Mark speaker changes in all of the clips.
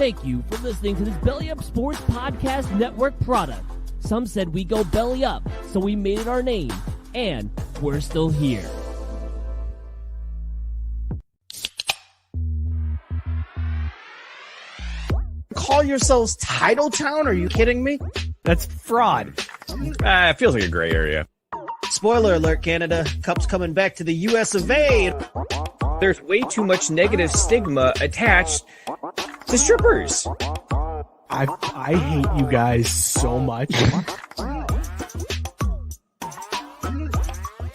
Speaker 1: Thank you for listening to this Belly Up Sports Podcast Network product. Some said we go belly up, so we made it our name, and we're still here.
Speaker 2: Call yourselves Title Town? Are you kidding me?
Speaker 3: That's fraud.
Speaker 4: It feels like a gray area.
Speaker 2: Spoiler alert, Canada. Cup's coming back to the US of A.
Speaker 4: There's way too much negative stigma attached to strippers.
Speaker 3: I hate you guys so much.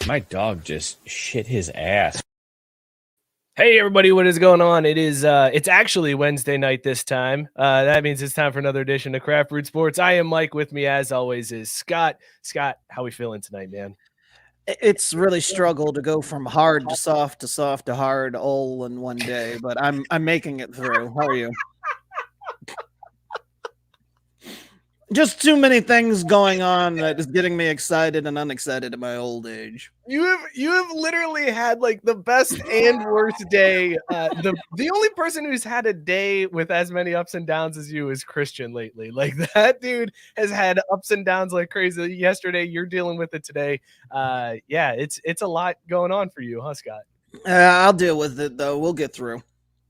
Speaker 4: My dog just shit his ass.
Speaker 3: Hey everybody, what is going on? It's actually Wednesday night this time. That means it's time for another edition of Craft Brewed Sports. I am Mike. With me as always is Scott. Scott, how we feeling tonight, man?
Speaker 2: It's really struggle to go from hard to soft to hard all in one day, but I'm making it through. How are you? Just too many things going on that is getting me excited and unexcited at my old age.
Speaker 3: You have literally had like the best and worst day. The only person who's had a day with as many ups and downs as you is Christian lately. Like that dude has had ups and downs like crazy. Yesterday, you're dealing with it today. Yeah, it's a lot going on for you, huh, Scott?
Speaker 2: I'll deal with it though. We'll get through.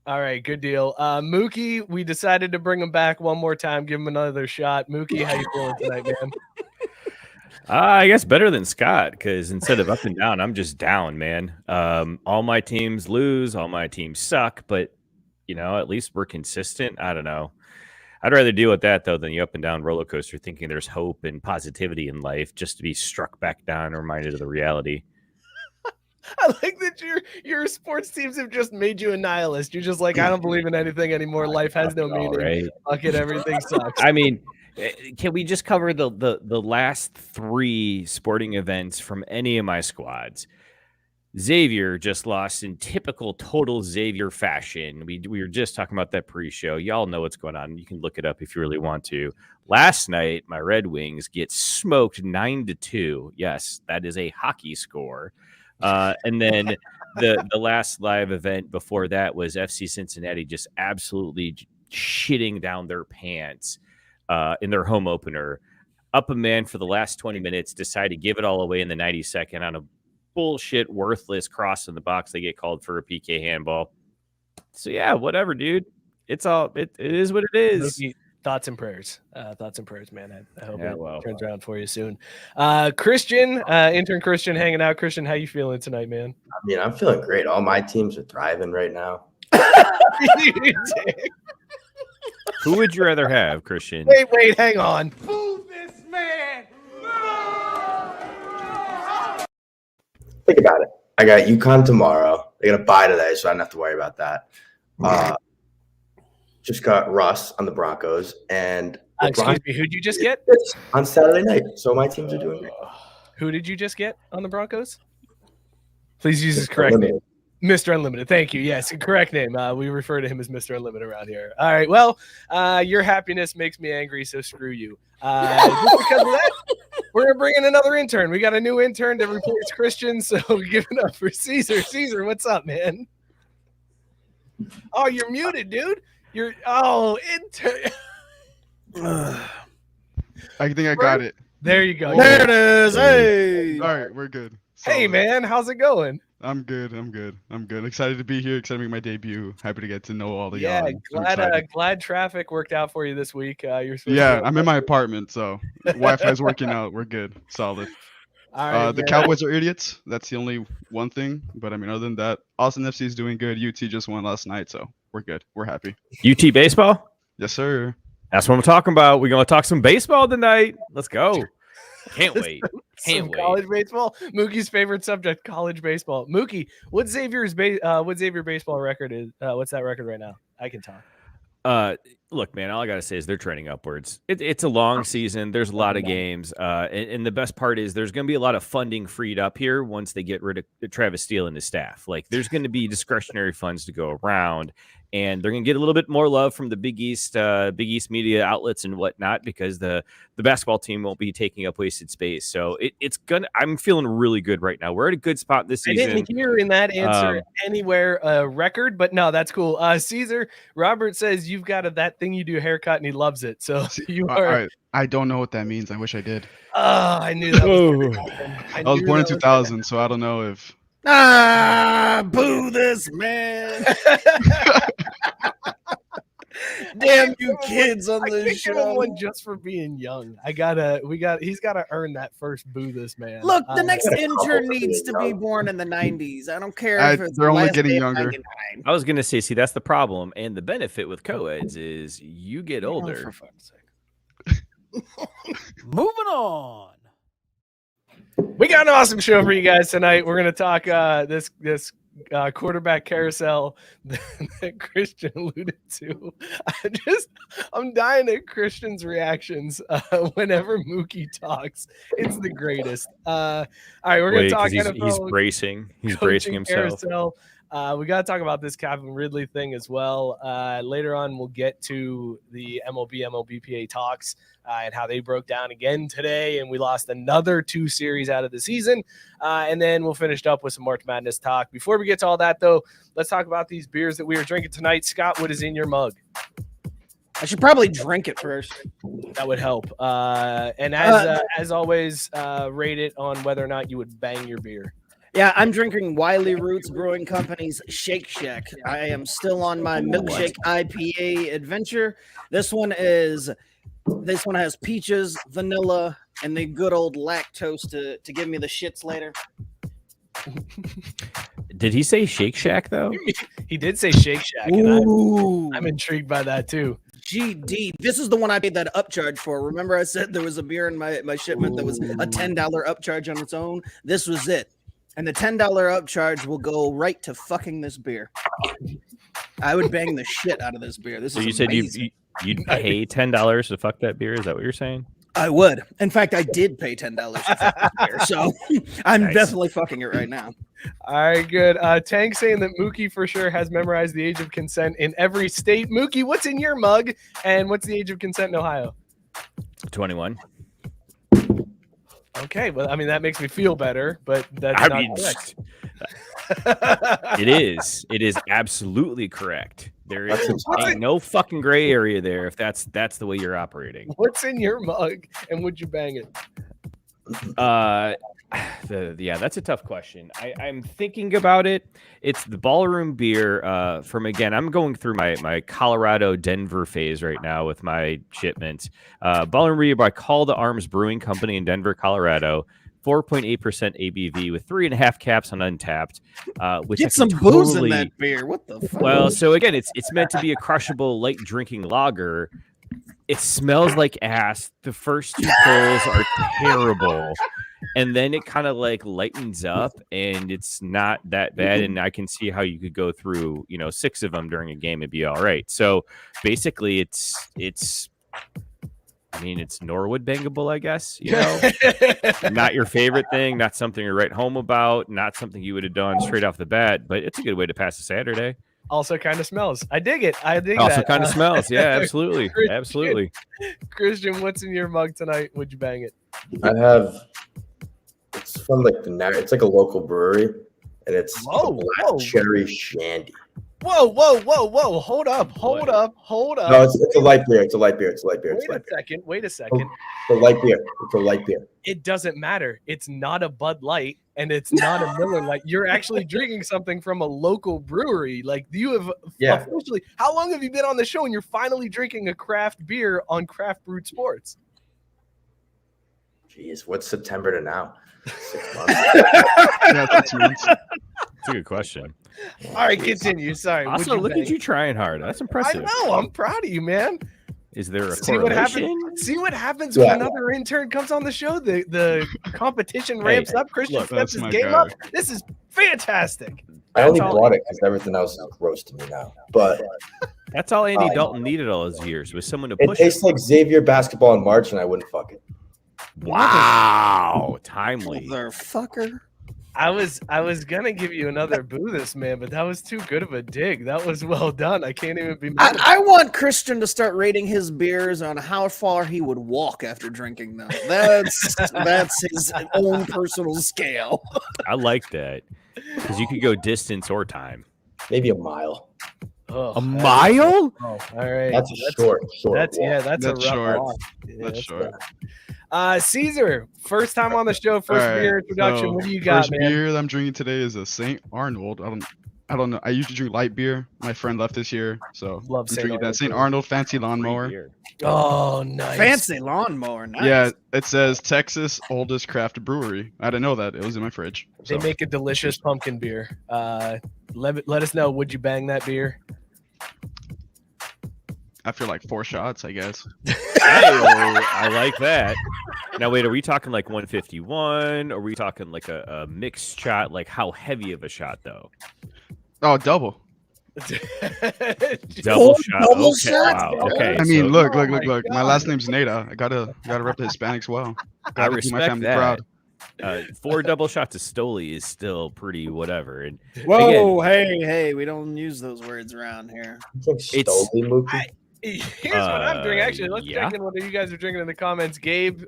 Speaker 3: All right, good deal. Mookie, we decided to bring him back one more time, give him another shot. Mookie, how you feeling tonight, man?
Speaker 4: I guess better than Scott, because instead of up and down, I'm just down, man. All my teams lose, all my teams suck, but at least we're consistent. I don't know. I'd rather deal with that though than the up and down roller coaster, thinking there's hope and positivity in life, just to be struck back down and reminded of the reality.
Speaker 3: I like that your sports teams have just made you a nihilist. You're just like, I don't believe in anything anymore. Life has no meaning.
Speaker 4: Right.
Speaker 3: Fuck it, everything sucks.
Speaker 4: I mean, can we just cover the last three sporting events from any of my squads? Xavier just lost in typical total Xavier fashion. We were just talking about that pre-show. Y'all know what's going on. You can look it up if you really want to. Last night, my Red Wings get smoked 9-2. Yes, that is a hockey score. And then the last live event before that was FC Cincinnati just absolutely shitting down their pants in their home opener. Up a man for the last 20 minutes, decide to give it all away in the 92nd on a bullshit, worthless cross in the box. They get called for a PK handball. So yeah, whatever, dude. It is what it is.
Speaker 3: Thoughts and prayers, man. I hope it turns around for you soon. Christian, intern Christian, hanging out. Christian, how you feeling tonight, man?
Speaker 5: I mean, I'm feeling great. All my teams are thriving right now.
Speaker 4: Who would you rather have, Christian?
Speaker 3: Wait, hang on.
Speaker 6: Fool this man!
Speaker 5: Think about it. I got UConn tomorrow. They got a bye today, so I don't have to worry about that. Just got Russ on the Broncos, and
Speaker 3: excuse me, who'd you just get
Speaker 5: on Saturday night? So my teams are doing great.
Speaker 3: Who did you just get on the Broncos? Please use his correct name. Mr. Unlimited. Thank you. Yes, correct name. We refer to him as Mr. Unlimited around here. All right. Well, your happiness makes me angry, so screw you. Just because of that, we're going to bring in another intern. We got a new intern to replace Christian, so give it up for Cesar. Cesar, what's up, man? Oh, you're muted, dude. Intern.
Speaker 6: I think I got it.
Speaker 3: There you go.
Speaker 2: There it is. Hey.
Speaker 6: All right, we're good.
Speaker 3: Hey, man. How's it going?
Speaker 6: I'm good. Excited to be here. Excited to make my debut. Happy to get to know all the
Speaker 3: glad traffic worked out for you this week.
Speaker 6: I'm in my apartment, so Wi-Fi's working out. We're good. Solid.
Speaker 3: All right,
Speaker 6: the Cowboys are idiots. That's the only one thing. But I mean, other than that, Austin FC is doing good. UT just won last night, so we're good. We're happy.
Speaker 4: UT baseball?
Speaker 6: Yes, sir.
Speaker 4: That's what I'm talking about. We're going to talk some baseball tonight. Let's go. Can't wait.
Speaker 3: College baseball. Mookie's favorite subject, college baseball. Mookie, what Xavier baseball record is? What's that record right now? I can talk.
Speaker 4: Look, man, all I got to say is they're trending upwards. It's a long season. There's a lot of games. And the best part is there's going to be a lot of funding freed up here once they get rid of Travis Steele and his staff. Like, there's going to be discretionary funds to go around. and they're going to get a little bit more love from the Big East media outlets and whatnot, because the basketball team won't be taking up wasted space. So I'm feeling really good right now. We're at a good spot this season.
Speaker 3: I didn't hear in that answer anywhere record, but no, that's cool. Cesar, Robert says you've got that thing you do haircut and he loves it. So you are.
Speaker 6: I don't know what that means. I wish I did.
Speaker 3: Oh, I knew that was
Speaker 6: I was born in 2000, so I don't know if.
Speaker 2: Boo this man. Damn you kids on this show.
Speaker 3: One just for being young. He's gotta earn that first boo this man.
Speaker 2: Look, the next intern needs to be born in the 90s. I don't care if it's
Speaker 6: they're only
Speaker 2: last
Speaker 6: getting
Speaker 2: day of
Speaker 6: younger.
Speaker 2: 99.
Speaker 4: I was going to say, see, that's the problem. And the benefit with co-eds is you get older.
Speaker 2: For fuck's sake.
Speaker 1: Moving on.
Speaker 3: We got an awesome show for you guys tonight. We're gonna talk this quarterback carousel that Christian alluded to. I'm dying at Christian's reactions whenever Mookie talks. It's the greatest. All right, we're gonna talk NFL.
Speaker 4: He's bracing. He's bracing himself.
Speaker 3: Carousel. We got to talk about this Calvin Ridley thing as well. Later on, we'll get to the MLB, MLBPA talks and how they broke down again today, and we lost another 2 series out of the season. And then we'll finish up with some March Madness talk. Before we get to all that, though, let's talk about these beers that we are drinking tonight. Scott, what is in your mug?
Speaker 2: I should probably drink it first.
Speaker 3: That would help. And as always, rate it on whether or not you would bang your beer.
Speaker 2: Yeah, I'm drinking Wiley Roots Brewing Company's Shake Shack. I am still on my milkshake IPA adventure. This one has peaches, vanilla, and the good old lactose to give me the shits later.
Speaker 4: Did he say Shake Shack though?
Speaker 3: He did say Shake Shack, and I'm intrigued by that too.
Speaker 2: GD. This is the one I paid that upcharge for. Remember I said there was a beer in my shipment that was a $10 upcharge on its own? This was it. And the $10 upcharge will go right to fucking this beer. I would bang the shit out of this beer. This
Speaker 4: so
Speaker 2: is
Speaker 4: you
Speaker 2: amazing.
Speaker 4: said you'd pay $10 to fuck that beer? Is that what you're saying?
Speaker 2: I would. In fact, I did pay $10 to fuck this beer, so I'm definitely fucking it right now.
Speaker 3: All right, good. Tank saying that Mookie for sure has memorized the age of consent in every state. Mookie, what's in your mug, and what's the age of consent in Ohio?
Speaker 4: 21.
Speaker 3: Okay, well, I mean, that makes me feel better, but that's not correct.
Speaker 4: It is absolutely correct. There is no fucking gray area there if that's the way you're operating.
Speaker 3: What's in your mug, and would you bang it?
Speaker 4: That's a tough question. I'm thinking about it. It's the Ballroom beer from, again, I'm going through my Colorado Denver phase right now with my shipments. Ballroom beer by Call to Arms Brewing Company in Denver, Colorado. 4.8% ABV with 3.5 caps on Untapped. Which
Speaker 2: get some booze in that beer. What the fuck?
Speaker 4: Well, so again, it's meant to be a crushable, light drinking lager. It smells like ass. The first 2 pulls are terrible. And then it kind of like lightens up and it's not that bad. And I can see how you could go through, 6 of them during a game and be all right. So basically it's Norwood bangable, I guess, not your favorite thing, not something to write home about, not something you would have done straight off the bat, but it's a good way to pass a Saturday.
Speaker 3: Also kind of smells. I dig it.
Speaker 4: Also kind of smells. Yeah, absolutely. Absolutely.
Speaker 3: Christian, what's in your mug tonight? Would you bang it?
Speaker 5: It's from it's like a local brewery, and it's black cherry shandy.
Speaker 3: Whoa. Hold up.
Speaker 5: No, it's a light beer.
Speaker 3: Wait a second.
Speaker 5: It's a light beer.
Speaker 3: It doesn't matter. It's not a Bud Light and it's not a Miller Lite. You're actually drinking something from a local brewery. Like you have officially. How long have you been on the show and you're finally drinking a craft beer on Craft Brewed Sports?
Speaker 5: Jeez, what's September to now? 6 months.
Speaker 6: Yeah, 6 months.
Speaker 4: That's a good question.
Speaker 3: All right, continue. Sorry.
Speaker 4: Also, look at you trying hard. That's impressive.
Speaker 3: I know. I'm proud of you, man.
Speaker 4: Is there a
Speaker 3: correlation? See what happens when another intern comes on the show. The competition ramps up. Christian steps his game up. This is fantastic.
Speaker 5: I only bought it because everything else is gross to me now. But
Speaker 4: that's all Andy Dalton needed all his years was someone to push.
Speaker 5: It tastes like Xavier basketball in March, and I wouldn't fuck it.
Speaker 4: Wow, timely.
Speaker 2: Motherfucker.
Speaker 3: I was gonna give you another boo this man, but that was too good of a dig. That was well done. I can't even be mad.
Speaker 2: I want Christian to start rating his beers on how far he would walk after drinking them. That's his own personal scale.
Speaker 4: I like that because you could go distance or time.
Speaker 5: Maybe a mile.
Speaker 3: Oh,
Speaker 4: A mile?
Speaker 3: all right.
Speaker 5: That's a short.
Speaker 3: That's
Speaker 5: walk.
Speaker 3: that's
Speaker 6: That's
Speaker 3: a rough
Speaker 6: short.
Speaker 3: walk. Yeah,
Speaker 6: That's short.
Speaker 3: Cesar, first time on the show, first
Speaker 6: All right,
Speaker 3: beer introduction.
Speaker 6: so
Speaker 3: What do you got,
Speaker 6: first
Speaker 3: man?
Speaker 6: beer that I'm drinking today is a St. Arnold. I don't know. I usually drink light beer. My friend left this year, so
Speaker 3: Love
Speaker 6: I'm
Speaker 3: St.
Speaker 6: drinking
Speaker 3: Arnold
Speaker 6: that St.
Speaker 3: beer.
Speaker 6: Arnold fancy lawnmower.
Speaker 4: Beer.
Speaker 3: Oh, nice.
Speaker 2: Fancy lawnmower. Nice.
Speaker 6: Yeah, it says Texas oldest craft brewery. I didn't know that. It was in my fridge.
Speaker 3: They
Speaker 6: So.
Speaker 3: make a delicious pumpkin beer. Let us know. Would you bang that beer?
Speaker 6: After like 4 shots, I guess.
Speaker 4: I like that. Now, wait, are we talking like 151? Are we talking like a mixed shot? Like how heavy of a shot, though?
Speaker 6: Oh, double.
Speaker 4: Double shot.
Speaker 2: double
Speaker 4: Okay.
Speaker 2: shot?
Speaker 4: Wow. Okay.
Speaker 6: I mean,
Speaker 4: so
Speaker 6: look.
Speaker 3: my
Speaker 6: My last name's Nada. I gotta rep the Hispanics well.
Speaker 4: I
Speaker 6: Gotta do
Speaker 4: respect
Speaker 6: my family
Speaker 4: that.
Speaker 6: proud.
Speaker 4: 4 double shots of Stoli is still pretty whatever. And
Speaker 2: Whoa, hey, we don't use those words around here.
Speaker 5: It's like
Speaker 4: It's-
Speaker 5: Stoli movie.
Speaker 3: Here's what I'm doing. Actually, let's
Speaker 4: yeah.
Speaker 3: check in what you guys are drinking in the comments. Gabe,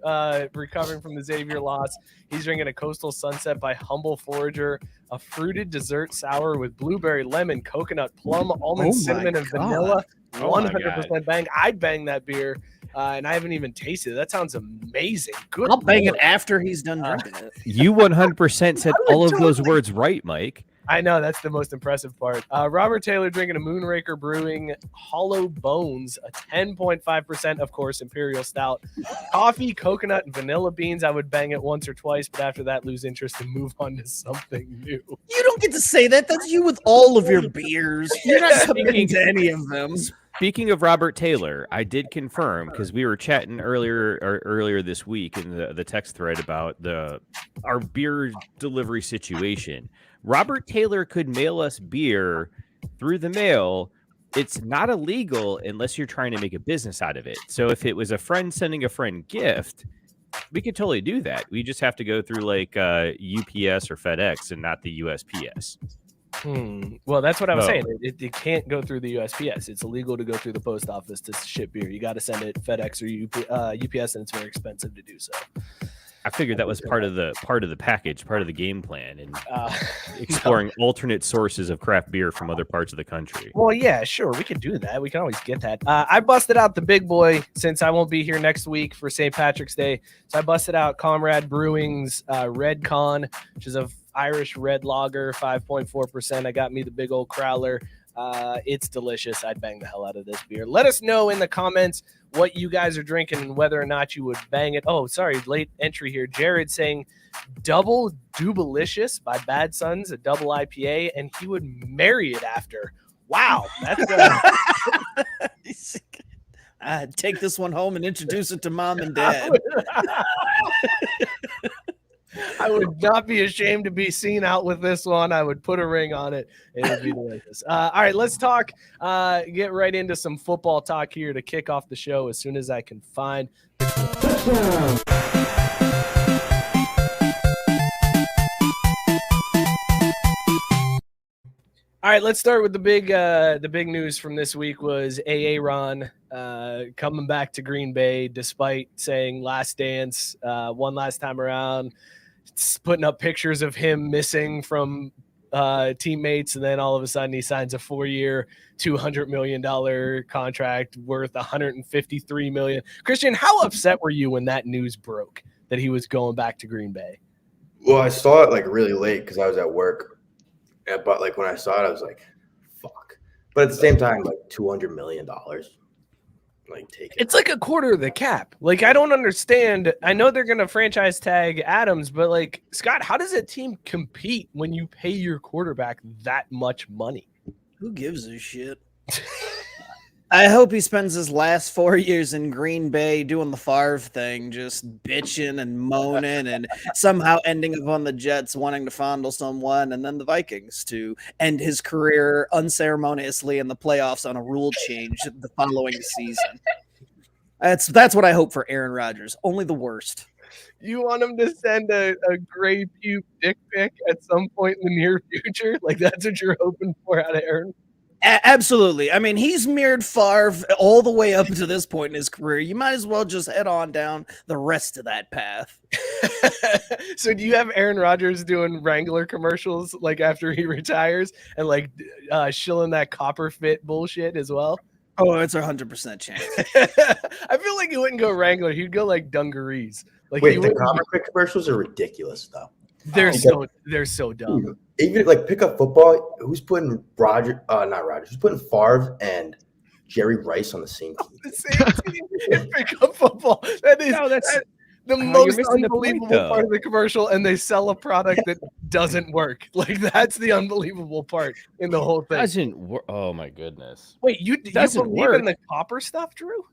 Speaker 3: recovering from the Xavier loss. He's drinking a Coastal Sunset by Humble Forager, a fruited dessert sour with blueberry, lemon, coconut, plum, almond,
Speaker 2: Oh
Speaker 3: cinnamon,
Speaker 2: my
Speaker 3: and
Speaker 2: God.
Speaker 3: vanilla.
Speaker 4: Oh my
Speaker 3: 100% bang. I'd bang that beer, and I haven't even tasted it. That sounds amazing. Good.
Speaker 2: I'll bang it
Speaker 3: Lord.
Speaker 2: after he's done drinking it.
Speaker 4: You 100% said
Speaker 3: I would
Speaker 4: all of those
Speaker 3: totally-
Speaker 4: words right, Mike.
Speaker 3: I know that's the most impressive part. Robert Taylor drinking a Moonraker Brewing Hollow Bones, a 10.5%, of course, Imperial Stout. Coffee, coconut, and vanilla beans. I would bang it once or twice, but after that, lose interest and move on to something new.
Speaker 2: You don't get to say that. That's you with all of your beers. You're not committing to any of them.
Speaker 4: Speaking of Robert Taylor, I did confirm because we were chatting earlier this week in the text thread about our beer delivery situation. Robert Taylor could mail us beer through the mail. It's not illegal unless you're trying to make a business out of it. So if it was a friend sending a friend gift, we could totally do that. We just have to go through like UPS or FedEx and not the USPS.
Speaker 3: Well, that's what I was
Speaker 4: Oh.
Speaker 3: saying. It can't go through the USPS. It's illegal to go through the post office to ship beer. You got to send it FedEx or UPS, and it's very expensive to do so.
Speaker 4: I figured that was part of the package, part of the game plan, and exploring
Speaker 3: No.
Speaker 4: alternate sources of craft beer from other parts of the country.
Speaker 3: Well, yeah, sure. We can do that. We can always get that. I busted out the big boy since I won't be here next week for St. Patrick's Day. So I busted out Comrade Brewing's Red Con, which is a Irish red lager, 5.4%. I got me the big old crowler. It's delicious. I'd bang the hell out of this beer. Let us know in the comments what you guys are drinking and whether or not you would bang it. Oh, sorry, late entry here. Jared saying Double Dubalicious by Bad Sons, a double IPA, and he would marry it after. Wow, that's
Speaker 2: Take this one home and introduce it to mom and dad.
Speaker 3: I would not be ashamed to be seen out with this one. I would put a ring on it. It would be delicious. All right, let's talk. Get right into some football talk here to kick off the show as soon as I can find. All right, let's start with the big news from this week was Aaron coming back to Green Bay despite saying last dance one last time around, putting up pictures of him missing from teammates, and then all of a sudden he signs a 4-year, $200 million contract worth $153 million. Christian, how upset were you when that news broke that he was going back to Green Bay?
Speaker 5: Well, I saw it like really late because I was at work. But like when I saw it, I was like, "Fuck!" But at the same time, like $200 million, like take it.
Speaker 3: It's like a quarter of the cap. Like, I don't understand. I know they're going to franchise tag Adams, but like, Scott, how does a team compete when you pay your quarterback that much money?
Speaker 2: Who gives a shit? I hope he spends his last 4 years in Green Bay doing the Favre thing, just bitching and moaning and somehow ending up on the Jets wanting to fondle someone, and then the Vikings to end his career unceremoniously in the playoffs on a rule change the following season. That's what I hope for Aaron Rodgers. Only the worst.
Speaker 3: You want him to send a gray pube dick pic at some point in the near future? Like that's what you're hoping for out of Aaron?
Speaker 2: Absolutely. I mean, he's mirrored Favre all the way up to this point in his career. You might as well just head on down the rest of that path.
Speaker 3: So do you have Aaron Rodgers doing Wrangler commercials like after he retires and like shilling that copper fit bullshit as well?
Speaker 2: Oh, it's 100% chance.
Speaker 3: I feel like he wouldn't go Wrangler. He'd go like dungarees. Like
Speaker 5: Wait, the Copper Pick commercials are ridiculous, though.
Speaker 3: They're so dumb.
Speaker 5: Even like pick up football. Who's putting not Rodgers? Who's putting Favre and Jerry Rice on the same team?
Speaker 3: The same team in pickup football. That is that's the most unbelievable part of the commercial, and they sell a product that doesn't work. Like that's the unbelievable part in the whole thing.
Speaker 4: Doesn't work. Oh my goodness.
Speaker 3: Wait, you believe in the copper stuff, Drew?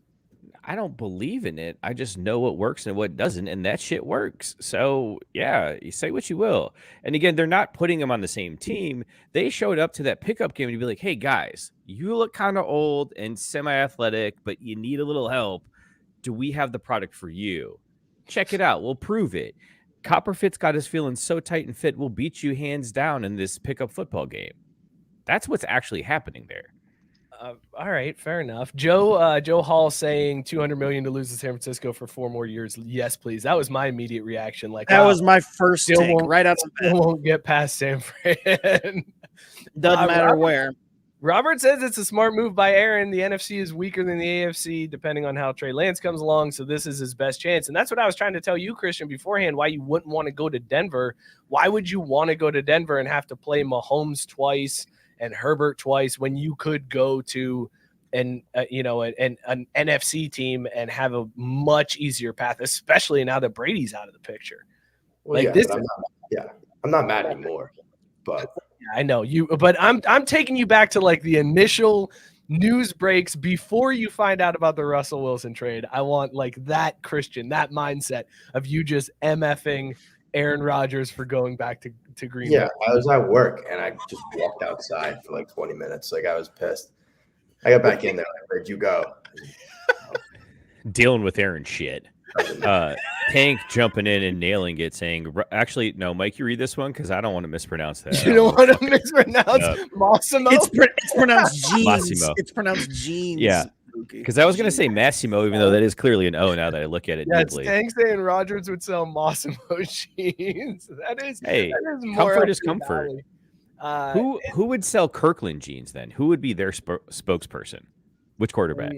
Speaker 4: I don't believe in it. I just know what works and what doesn't, and that shit works. So yeah, you say what you will. And again, they're not putting them on the same team. They showed up to that pickup game to be like, hey guys, you look kind of old and semi-athletic, but you need a little help. Do we have the product for you? Check it out. We'll prove it. Copperfit's got us feeling so tight and fit, we'll beat you hands down in this pickup football game. That's what's actually happening there.
Speaker 3: All right, fair enough. Joe Hall saying $200 million to lose to San Francisco for 4 more years. Yes, please. That was my immediate reaction. Like
Speaker 2: that was my first take right out of the bat.
Speaker 3: Won't get past San Fran.
Speaker 2: Doesn't matter where.
Speaker 3: Robert says it's a smart move by Aaron. The NFC is weaker than the AFC, depending on how Trey Lance comes along. So this is his best chance. And that's what I was trying to tell you, Christian, beforehand, why you wouldn't want to go to Denver. Why would you want to go to Denver and have to play Mahomes twice and Herbert twice when you could go to an NFC team and have a much easier path, especially now that Brady's out of the picture.
Speaker 5: Well, I'm not mad anymore. But
Speaker 3: I know you, but I'm taking you back to like the initial news breaks before you find out about the Russell Wilson trade. I want like that Christian, that mindset of you just MFing Aaron Rodgers for going back to Green Bay.
Speaker 5: Yeah, I was at work and I just walked outside for like 20 minutes. Like I was pissed. I got back in there. Like, where'd you go?
Speaker 4: Dealing with Aaron shit. Tank jumping in and nailing it, saying, actually, no, Mike, you read this one because I don't want to mispronounce that.
Speaker 3: You don't want to mispronounce Massimo?
Speaker 2: It's pronounced jeans.
Speaker 4: Massimo.
Speaker 2: It's pronounced jeans.
Speaker 4: Yeah. Because I was going to say Massimo, even though that is clearly an O now that I look at it deeply.
Speaker 3: Tank saying Rodgers would sell Massimo jeans. That is
Speaker 4: comfort is comfort. Who would sell Kirkland jeans then? Who would be their spokesperson? Which quarterback?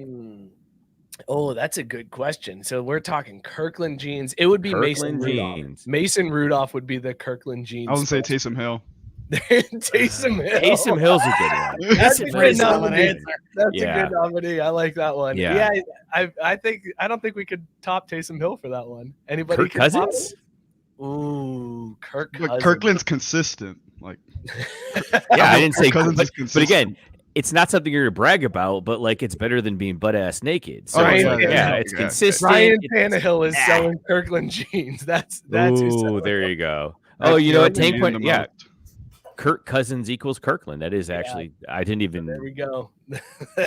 Speaker 3: Oh, that's a good question. So we're talking Kirkland jeans. It would be Mason Rudolph. Mason Rudolph would be the Kirkland jeans.
Speaker 6: I would say Taysom Hill.
Speaker 3: Taysom Hill.
Speaker 4: Taysom Hill's a good one.
Speaker 2: That's a pretty solid answer.
Speaker 3: That's a good nominee. I like that one.
Speaker 4: Yeah.
Speaker 3: I don't think we could top Taysom Hill for that one. Anybody?
Speaker 4: Kirk Cousins?
Speaker 3: Ooh, Kirk Cousins.
Speaker 6: But Kirkland's consistent. Like,
Speaker 4: I didn't say
Speaker 6: Cousins is
Speaker 4: but again, it's not something you're to brag about, but like it's better than being butt ass naked. So it's consistent.
Speaker 3: Ryan Tannehill is selling Kirkland jeans. That's
Speaker 4: ooh, there you go. Oh, you know what? Tank point. Yeah. Kirk Cousins equals Kirkland. That is actually, I didn't even.
Speaker 3: There we go.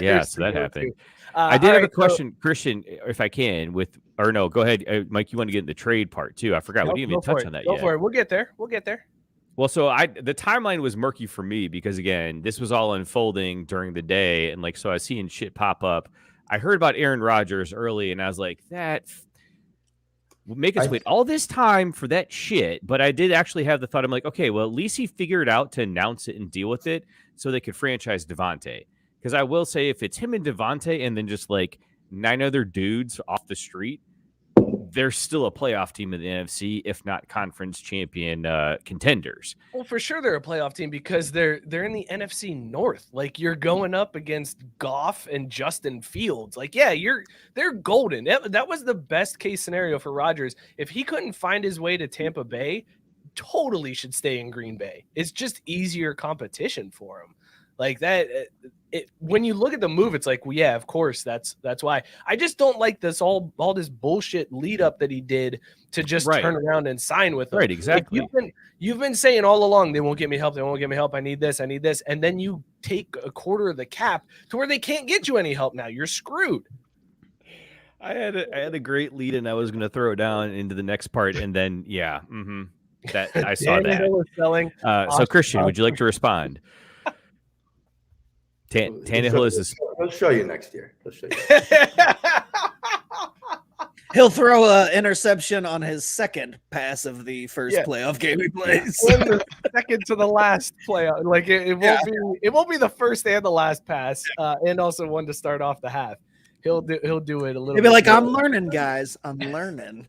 Speaker 4: Yeah, so that happened. I did have a question, Christian, if I can, go ahead. Mike, you want to get in the trade part too. I forgot. We didn't even touch on that yet.
Speaker 3: Go for it. We'll get there.
Speaker 4: Well, so the timeline was murky for me because, again, this was all unfolding during the day. And so I was seeing shit pop up. I heard about Aaron Rodgers early, and I was like, that will make us wait all this time for that shit. But I did actually have the thought, I'm like, okay, well, at least he figured out to announce it and deal with it so they could franchise Devontae. Because I will say, if it's him and Devontae and then just like 9 other dudes off the street, they're still a playoff team in the NFC, if not conference champion contenders.
Speaker 3: Well, for sure they're a playoff team because they're in the NFC North. Like you're going up against Goff and Justin Fields. Like, yeah, they're golden. That was the best case scenario for Rodgers. If he couldn't find his way to Tampa Bay, totally should stay in Green Bay. It's just easier competition for him. Like that, when you look at the move, it's like, well, yeah, of course, that's why. I just don't like this all this bullshit lead up that he did to just turn around and sign with them.
Speaker 4: Right, exactly.
Speaker 3: Like you've been saying all along, they won't get me help. They won't get me help. I need this. And then you take a quarter of the cap to where they can't get you any help now. You're screwed.
Speaker 4: I had a great lead, and I was going to throw it down into the next part, and then that I saw that.
Speaker 3: Was selling
Speaker 4: So Christian, would you like to respond? Tannehill is this.
Speaker 5: He'll show you next year. He'll show you.
Speaker 2: He'll throw an interception on his second pass of the first playoff game he plays.
Speaker 3: The second to the last playoff. Like it won't be the first and the last pass, and also one to start off the half. He'll do it a little.
Speaker 2: He'll be like, "I'm learning, guys. I'm learning."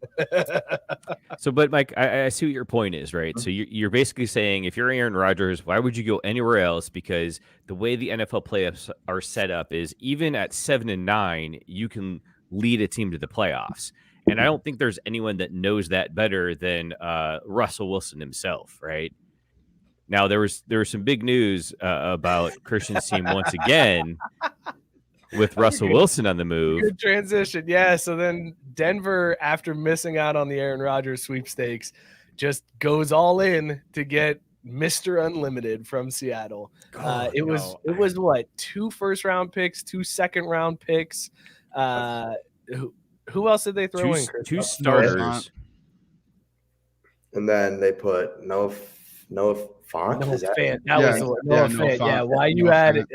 Speaker 4: So, but Mike, I see what your point is, right? So you're basically saying if you're Aaron Rodgers, why would you go anywhere else? Because the way the NFL playoffs are set up is even at 7-9, you can lead a team to the playoffs. And I don't think there's anyone that knows that better than Russell Wilson himself, right? Now there was some big news about Christian's team once again. With Russell Wilson on the move.
Speaker 3: Good transition. Yeah. So then Denver, after missing out on the Aaron Rodgers sweepstakes, just goes all in to get Mr. Unlimited from Seattle. It was what? 2 first-round picks, 2 second-round picks. Who else did they throw in?
Speaker 4: Two starters.
Speaker 5: And then they put Noah Fant.
Speaker 3: Noah
Speaker 5: Is that
Speaker 3: Fant.
Speaker 5: it?
Speaker 3: That was the one. Noah Fant. Yeah. Why you added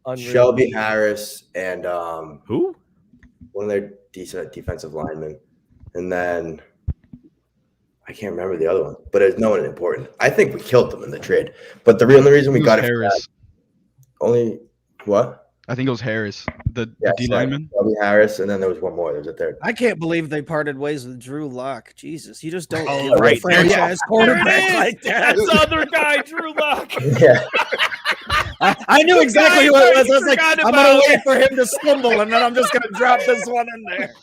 Speaker 3: Unreal.
Speaker 5: Shelby Harris and
Speaker 4: who?
Speaker 5: One of their decent defensive linemen. And then I can't remember the other one, but it's no one important. I think we killed them in the trade. But the only reason we got it
Speaker 6: Harris.
Speaker 5: Only what?
Speaker 6: I think it was Harris, the D lineman.
Speaker 5: Shelby Harris, and then there was one more. There was a third.
Speaker 2: I can't believe they parted ways with Drew Lock. Jesus, you just don't
Speaker 4: give a
Speaker 2: franchise quarterback like that.
Speaker 4: That's the other guy, Drew Lock.
Speaker 5: Yeah.
Speaker 2: I knew exactly who it was. I was like, I'm going to wait for him to stumble, and then I'm just going to drop this one in there.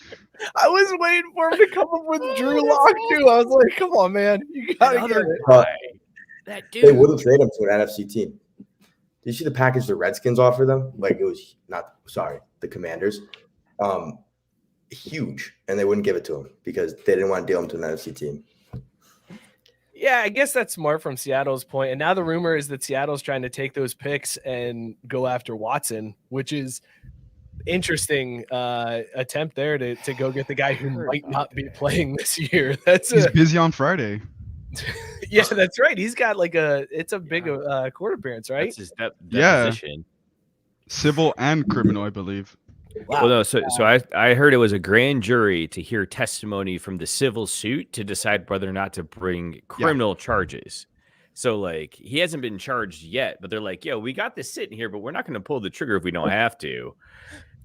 Speaker 3: I was waiting for him to come up with Drew Lock, too. I was like, come on, man. You got to get it.
Speaker 4: That dude.
Speaker 5: They wouldn't trade him to an NFC team. Did you see the package the Redskins offered them? Like it was the Commanders. Huge. And they wouldn't give it to him because they didn't want to deal him to an NFC team.
Speaker 3: Yeah, I guess that's smart from Seattle's point. And now the rumor is that Seattle's trying to take those picks and go after Watson, which is interesting attempt there to go get the guy who might not be playing this year.
Speaker 6: He's busy on Friday.
Speaker 3: Yeah, that's right. He's got it's a big court appearance, right?
Speaker 4: That's his deposition.
Speaker 6: Civil and criminal, I believe.
Speaker 4: Wow. Well, no, so I heard it was a grand jury to hear testimony from the civil suit to decide whether or not to bring criminal charges. So, like, he hasn't been charged yet, but they're like, yo, we got this sitting here, but we're not going to pull the trigger if we don't have to.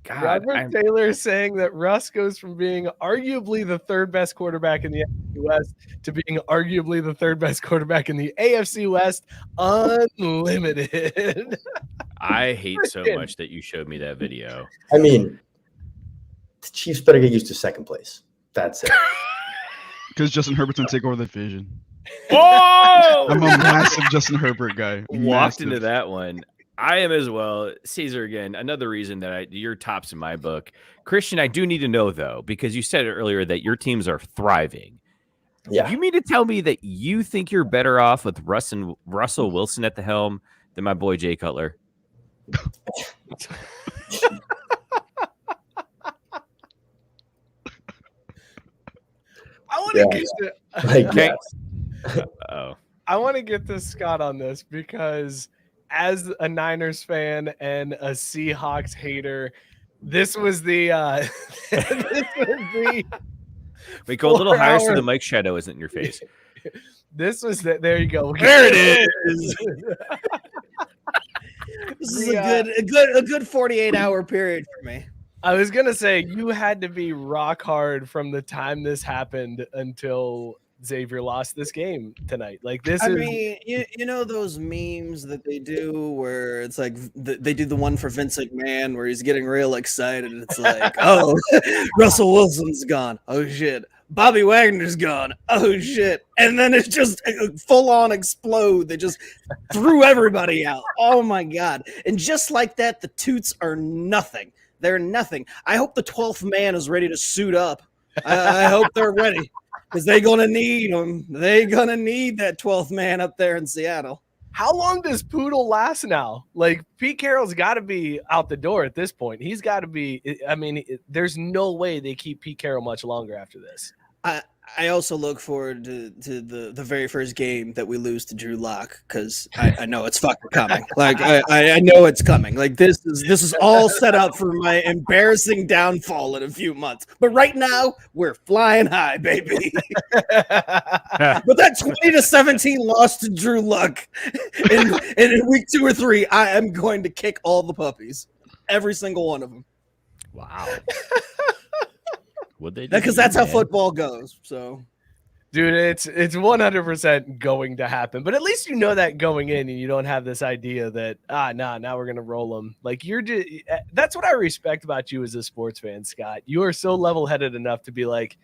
Speaker 4: God,
Speaker 3: Robert Taylor is saying that Russ goes from being arguably the third best quarterback in the NFC West to being arguably the third best quarterback in the AFC West, unlimited.
Speaker 4: I hate so much that you showed me that video.
Speaker 5: I mean, the Chiefs better get used to second place. That's it.
Speaker 6: Because Justin Herbert's going to take over the division.
Speaker 4: Oh!
Speaker 6: I'm a massive Justin Herbert guy.
Speaker 4: Walked into that one. I am as well. Cesar, again, another reason that you're tops in my book. Christian, I do need to know, though, because you said earlier that your teams are thriving.
Speaker 5: Yeah.
Speaker 4: You mean to tell me that you think you're better off with Russell Wilson at the helm than my boy Jay Cutler?
Speaker 3: I want to get I want to get this Scott on this because as a Niners fan and a Seahawks hater, this was the
Speaker 4: Wait, go a little higher so the mic shadow isn't in your face.
Speaker 3: This was there you go.
Speaker 2: There it is. This is a good 48-hour period for me.
Speaker 3: I was gonna say you had to be rock hard from the time this happened until Xavier lost this game tonight. Like this
Speaker 2: I mean, you know those memes that they do where it's like they do the one for Vince McMahon where he's getting real excited. It's like, oh, Russell Wilson's gone. Oh shit. Bobby Wagner's gone. Oh shit. And then it's just full on explode. They just threw everybody out. Oh my God. And just like that, the Toots are nothing. They're nothing. I hope the 12th man is ready to suit up. I hope they're ready because they're going to need them. They're going to need that 12th man up there in Seattle.
Speaker 3: how long does Poodle last now? Like, Pete Carroll's got to be out the door at this point. He's got to be. I mean, there's no way they keep Pete Carroll much longer after this.
Speaker 2: I also look forward to the very first game that we lose to Drew Lock, because I know it's fucking coming. Like I know it's coming. Like this is all set up for my embarrassing downfall in a few months. But right now we're flying high, baby. But that 20-17 loss to Drew Lock in week 2 or 3, I am going to kick all the puppies, every single one of them.
Speaker 4: Wow.
Speaker 2: Because that's how football goes. So,
Speaker 3: dude, it's 100% going to happen. But at least you know that going in, and you don't have this idea that now we're gonna roll them. Like, you're just, that's what I respect about you as a sports fan, Scott. You are so level-headed enough to be like,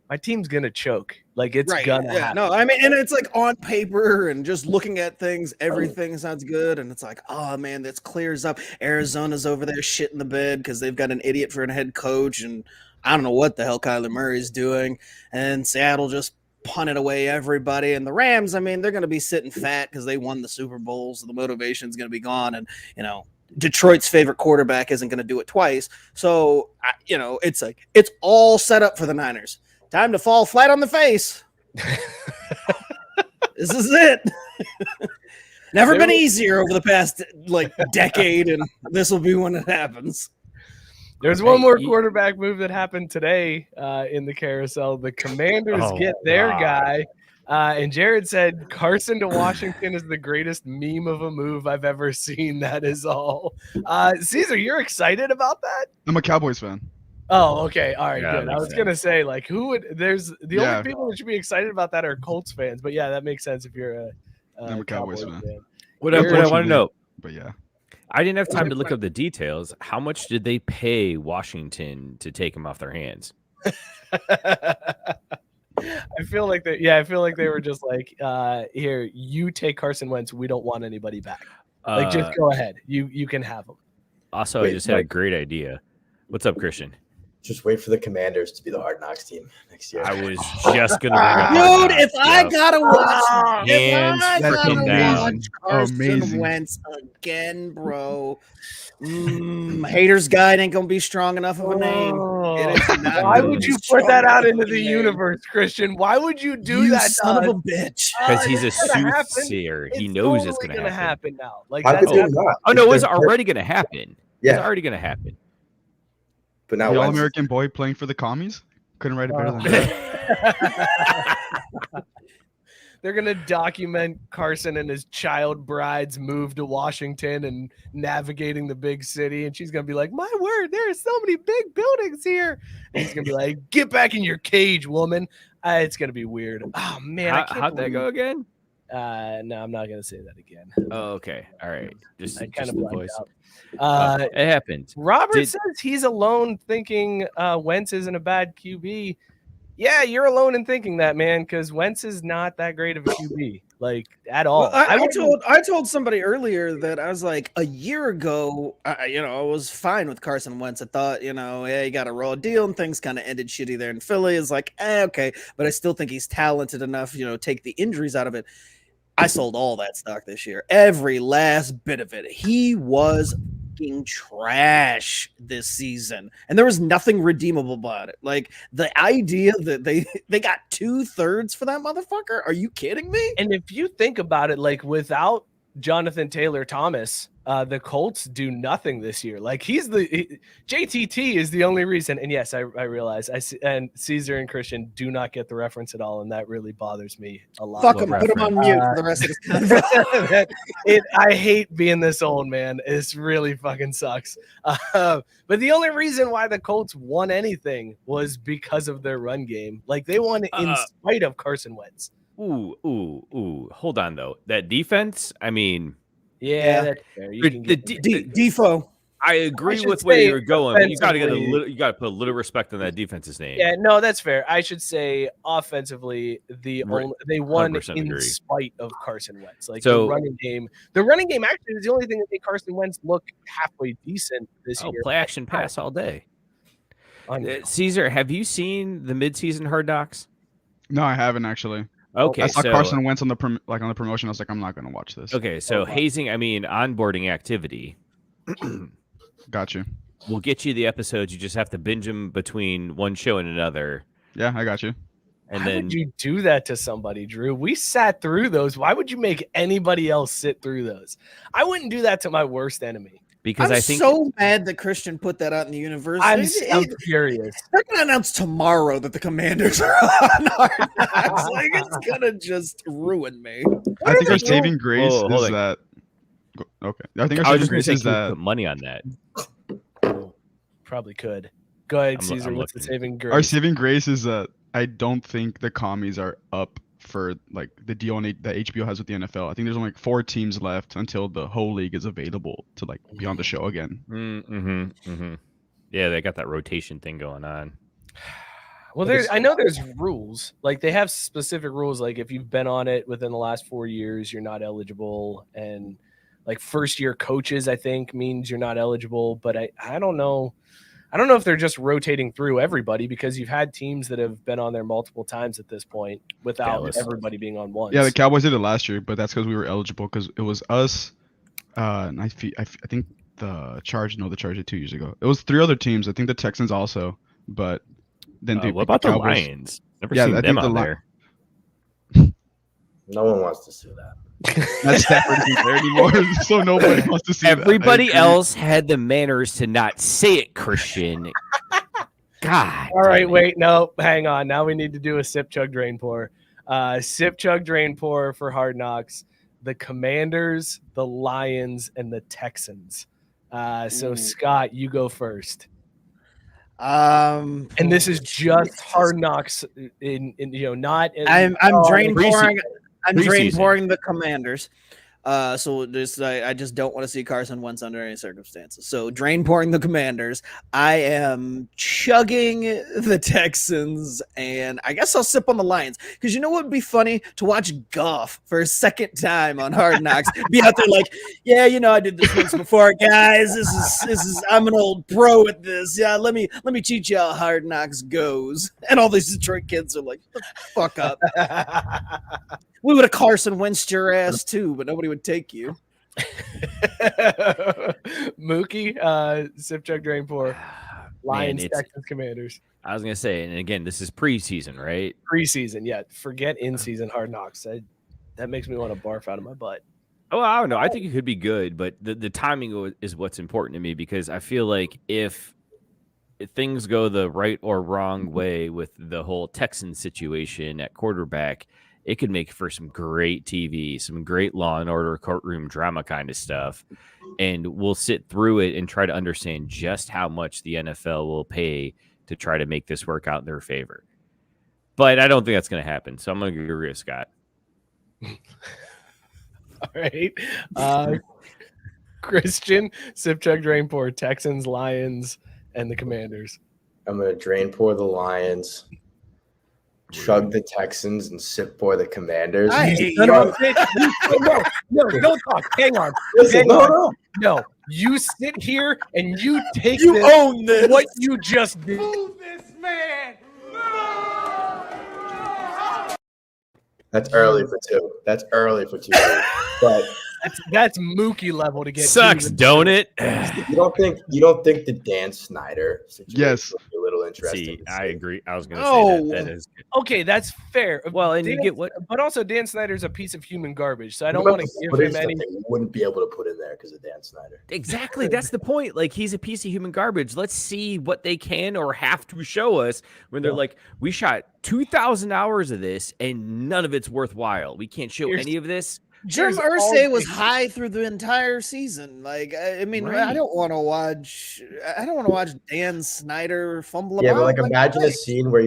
Speaker 3: my team's gonna choke. Like, it's gonna happen.
Speaker 2: No, I mean, and it's like on paper and just looking at things, everything sounds good, and it's like, oh man, this clears up. Arizona's over there shitting the bed because they've got an idiot for a head coach, and I don't know what the hell Kyler Murray's doing. And Seattle just punted away everybody. And the Rams, I mean, they're going to be sitting fat because they won the Super Bowl, so the motivation's going to be gone. And, Detroit's favorite quarterback isn't going to do it twice. So, it's like, it's all set up for the Niners. Time to fall flat on the face. This is it. Never been easier over the past, decade, and this will be when it happens.
Speaker 3: There's one more quarterback move that happened today in the carousel. The Commanders get their guy. And Jared said Carson to Washington is the greatest meme of a move I've ever seen. That is all. Cesar, you're excited about that?
Speaker 6: I'm a Cowboys fan.
Speaker 3: Oh, okay. All right, good. I was
Speaker 4: sense.
Speaker 3: going to say, who would – there's the only people that should be excited about that are Colts fans. But, yeah, that makes sense if you're
Speaker 6: I'm a Cowboys fan.
Speaker 4: What I want to know.
Speaker 6: But, yeah.
Speaker 4: I didn't have time to look up the details. How much did they pay Washington to take him off their hands?
Speaker 3: I feel like they were just like, here, you take Carson Wentz. We don't want anybody back. Just go ahead. You can have him.
Speaker 4: Also, I just had a great idea. What's up, Christian?
Speaker 5: Just wait for the Commanders to be the Hard Knocks team next year.
Speaker 4: I was just gonna bring up
Speaker 2: dude. If I gotta watch, Carson
Speaker 6: Amazing.
Speaker 2: Wentz again, bro. Haters Guide ain't gonna be strong enough of a name.
Speaker 3: Why would you put that out into the universe, Christian? Why would you do that,
Speaker 2: son of a bitch?
Speaker 4: Because he's a soothsayer. He knows it's gonna happen
Speaker 3: now.
Speaker 4: No, it's already gonna happen.
Speaker 5: Yeah,
Speaker 4: it's already gonna happen.
Speaker 5: But now
Speaker 6: the All-American boy playing for the commies couldn't write it better than that.
Speaker 3: They're going to document Carson and his child bride's move to Washington and navigating the big city. And she's going to be like, my word, there are so many big buildings here. And he's going to be like, get back in your cage, woman. It's going to be weird. Oh, man.
Speaker 4: How'd that go again?
Speaker 3: No, I'm not going to say that again.
Speaker 4: Oh, okay. All right. Just
Speaker 3: kind of
Speaker 4: the
Speaker 3: blanked
Speaker 4: voice.
Speaker 3: out.
Speaker 4: It happened.
Speaker 3: Robert says he's alone thinking Wentz isn't a bad QB. Yeah, you're alone in thinking that, man, because Wentz is not that great of a QB, at all.
Speaker 2: Well, I told somebody earlier that I was like, a year ago, I was fine with Carson Wentz. I thought, he got a raw deal and things kind of ended shitty there in Philly. It's like, okay, but I still think he's talented enough, take the injuries out of it. I sold all that stock this year, every last bit of it. He was trash this season, and there was nothing redeemable about it. Like, the idea that they got 2/3 for that motherfucker, are you kidding me?
Speaker 3: And if you think about it, without Jonathan Taylor Thomas, the Colts do nothing this year. JTT is the only reason. And yes, I realize and Cesar and Christian do not get the reference at all, and that really bothers me a lot.
Speaker 2: Fuck them, put them on mute for the rest of this.
Speaker 3: I hate being this old, man. It's really fucking sucks. But the only reason why the Colts won anything was because of their run game. They won in spite of Carson Wentz.
Speaker 4: Ooh. Hold on, though. That defense, I mean...
Speaker 3: Yeah, that's fair.
Speaker 2: Defo.
Speaker 4: I agree with where you're going, but you got to put a little respect on that defense's name.
Speaker 3: Yeah, no, that's fair. I should say offensively, they won in spite of Carson Wentz. The running game actually is the only thing that made Carson Wentz look halfway decent this year.
Speaker 4: Play action pass all day. Cesar, have you seen the midseason Hard Knocks?
Speaker 6: No, I haven't actually.
Speaker 4: Okay,
Speaker 6: I saw
Speaker 4: so
Speaker 6: Carson Wentz on the promotion. I was like, I'm not gonna watch this.
Speaker 4: okay, so hazing. I mean, onboarding activity.
Speaker 6: Got you.
Speaker 4: We'll get you the episodes. You just have to binge them between one show and another.
Speaker 6: Yeah, I got you.
Speaker 4: And
Speaker 3: Why
Speaker 4: then
Speaker 3: would you do that to somebody, Drew? We sat through those. Why would you make anybody else sit through those? I wouldn't do that to my worst enemy.
Speaker 4: because
Speaker 2: I'm
Speaker 4: I think
Speaker 2: so mad that Christian put that out in the universe.
Speaker 3: I'm furious.
Speaker 2: They're gonna announce tomorrow that the Commanders are on Hard Knocks. Like, it's gonna just ruin me.
Speaker 6: I think our saving grace
Speaker 4: Hold
Speaker 6: is
Speaker 4: on.
Speaker 6: that. Okay, I think our
Speaker 4: I was
Speaker 6: saving
Speaker 4: just going to
Speaker 6: grace
Speaker 4: say,
Speaker 6: is
Speaker 4: can we
Speaker 6: that.
Speaker 4: put money on that.
Speaker 3: Probably could. Go ahead,
Speaker 4: I'm
Speaker 3: Cesar. What's the
Speaker 4: looking.
Speaker 3: saving grace?
Speaker 6: Our saving grace is that I don't think the commies are up for like the deal that HBO has with the NFL. I think there's only like 4 teams left until the whole league is available to like be on the show again.
Speaker 4: Yeah, they got that rotation thing going on.
Speaker 3: Well, I know there's rules. Like they have specific rules. Like if you've been on it within the last 4 years, you're not eligible. And like first year coaches, I think means you're not eligible. But I don't know. I don't know if they're just rotating through everybody because you've had teams that have been on there multiple times at this point without everybody being on once.
Speaker 6: Yeah, the Cowboys did it last year, but that's because we were eligible because it was us. And I think the Charge did 2 years ago. It was 3 other teams. I think the Texans also, but then
Speaker 4: What about the
Speaker 6: Cowboys.
Speaker 4: Lions? Never seen
Speaker 6: I
Speaker 4: them
Speaker 6: think
Speaker 4: on
Speaker 6: the
Speaker 4: there.
Speaker 5: No one wants to see that.
Speaker 6: That Stafford isn't there anymore, so nobody wants to see that. I
Speaker 4: Everybody
Speaker 6: agree.
Speaker 4: else had the manners to not say it, Christian. God.
Speaker 3: All right,
Speaker 4: damn it.
Speaker 3: wait, no, hang on. Now we need to do a sip, chug, drain, pour. Sip, chug, drain, pour for Hard Knocks. The Commanders, the Lions, and the Texans. So Scott, you go first. And this is just Hard Knocks in not.
Speaker 2: I'm drain pouring. I'm drain
Speaker 4: Preseason.
Speaker 2: pouring the Commanders. So I just don't want to see Carson Wentz under any circumstances. So drain pouring the Commanders. I am chugging the Texans, and I guess I'll sip on the Lions because you know what would be funny to watch Goff for a second time on Hard Knocks be out there like, yeah, I did this once before, guys. This is I'm an old pro at this. Yeah, let me teach you how Hard Knocks goes. And all these Detroit kids are like, shut the fuck up. We would have Carson Wentz your ass too, but nobody would take you.
Speaker 3: Mookie, sip, chug, drain, pour. Lions,
Speaker 4: it's-
Speaker 3: Texans, Commanders.
Speaker 4: I was going to say, and again, this is preseason, right?
Speaker 3: Preseason, yeah. Forget in-season Hard Knocks. That makes me want to barf out of my butt.
Speaker 4: Oh, I don't know. I think it could be good, but the timing is what's important to me because I feel like if things go the right or wrong way with the whole Texan situation at quarterback, it could make for some great TV, some great Law and Order courtroom drama kind of stuff. And we'll sit through it and try to understand just how much the NFL will pay to try to make this work out in their favor. But I don't think that's going to happen. So I'm going to agree with Scott.
Speaker 3: All right. Christian, sip, chug, drain, pour. Texans, Lions, and the Commanders.
Speaker 5: I'm gonna drain pour the Lions, chug the Texans, and sip pour the Commanders.
Speaker 2: I hate
Speaker 3: No,
Speaker 2: you.
Speaker 3: don't talk. Hang on.
Speaker 5: Listen,
Speaker 3: Hang on. No, you sit here and you take
Speaker 2: You
Speaker 3: this,
Speaker 2: own this.
Speaker 3: what you just did.
Speaker 5: That's early for 2. That's early for 2. But
Speaker 3: That's Mookie level to get.
Speaker 4: Sucks,
Speaker 3: to.
Speaker 4: don't it?
Speaker 5: you don't think the Dan Snyder situation
Speaker 6: Yes.
Speaker 5: would be a little interesting?
Speaker 4: See,
Speaker 5: to
Speaker 4: I
Speaker 5: see?
Speaker 4: agree. I was going to say
Speaker 2: No.
Speaker 4: that is.
Speaker 3: Okay, that's fair.
Speaker 4: Well, and you get what?
Speaker 3: But also, Dan Snyder's a piece of human garbage, so I don't
Speaker 5: What
Speaker 3: want
Speaker 5: about
Speaker 3: to
Speaker 5: the
Speaker 3: give
Speaker 5: footage
Speaker 3: him
Speaker 5: that
Speaker 3: any.
Speaker 5: they wouldn't be able to put in there because of Dan Snyder.
Speaker 4: Exactly. That's the point. Like, he's a piece of human garbage. Let's see what they can or have to show us when they're like, we shot 2,000 hours of this and none of it's worthwhile. We can't show
Speaker 3: Here's-
Speaker 4: any of this.
Speaker 2: Jim
Speaker 3: There's
Speaker 2: Irsay
Speaker 3: all
Speaker 2: was
Speaker 3: things-
Speaker 2: high through the entire season. Like, I mean,
Speaker 4: Right.
Speaker 2: I don't want to watch Dan Snyder fumble
Speaker 5: Yeah,
Speaker 2: about.
Speaker 5: but like imagine a
Speaker 2: like,
Speaker 5: scene where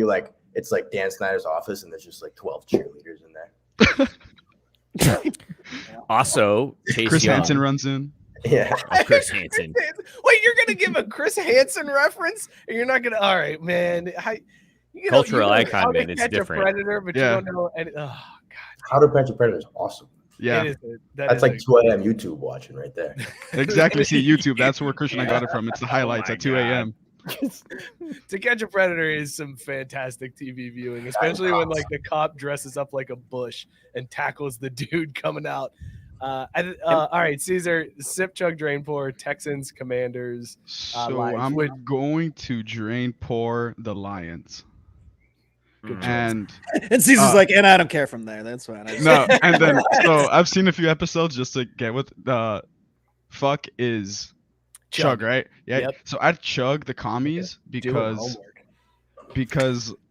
Speaker 5: it's like Dan Snyder's office and there's just like 12 cheerleaders in there.
Speaker 4: Also, Chase
Speaker 6: Chris
Speaker 4: Young.
Speaker 6: Hansen runs in.
Speaker 5: Yeah.
Speaker 4: Oh, Chris Hansen.
Speaker 3: Wait, you're gonna give a Chris Hansen reference, and you're not gonna? All right, man.
Speaker 4: Cultural
Speaker 3: you know
Speaker 4: icon,
Speaker 3: how to
Speaker 4: man, it's
Speaker 3: catch
Speaker 4: different.
Speaker 3: A predator, but
Speaker 6: Yeah.
Speaker 3: you don't know. Any, oh
Speaker 5: How to Catch a Predator is awesome.
Speaker 6: Yeah,
Speaker 3: God,
Speaker 5: That's like 2 a.m. YouTube watching right there.
Speaker 6: exactly. See YouTube. That's where Christian and I got it from. It's the highlights
Speaker 4: my
Speaker 6: at 2
Speaker 4: God.
Speaker 6: a.m.
Speaker 3: To Catch a Predator is some fantastic TV viewing, especially when like the cop dresses up like a bush and tackles the dude coming out. All right, Cesar, sip, chug, drain, pour, Texans, Commanders.
Speaker 6: So
Speaker 3: Lions.
Speaker 6: I'm going to drain pour the Lions.
Speaker 3: Good choice.
Speaker 6: And
Speaker 2: Caesar's like, and I don't care from there. That's fine.
Speaker 6: no, and then so I've seen a few episodes just to get what the fuck is chug, right? Yeah.
Speaker 3: Yep.
Speaker 6: So I'd chug the commies because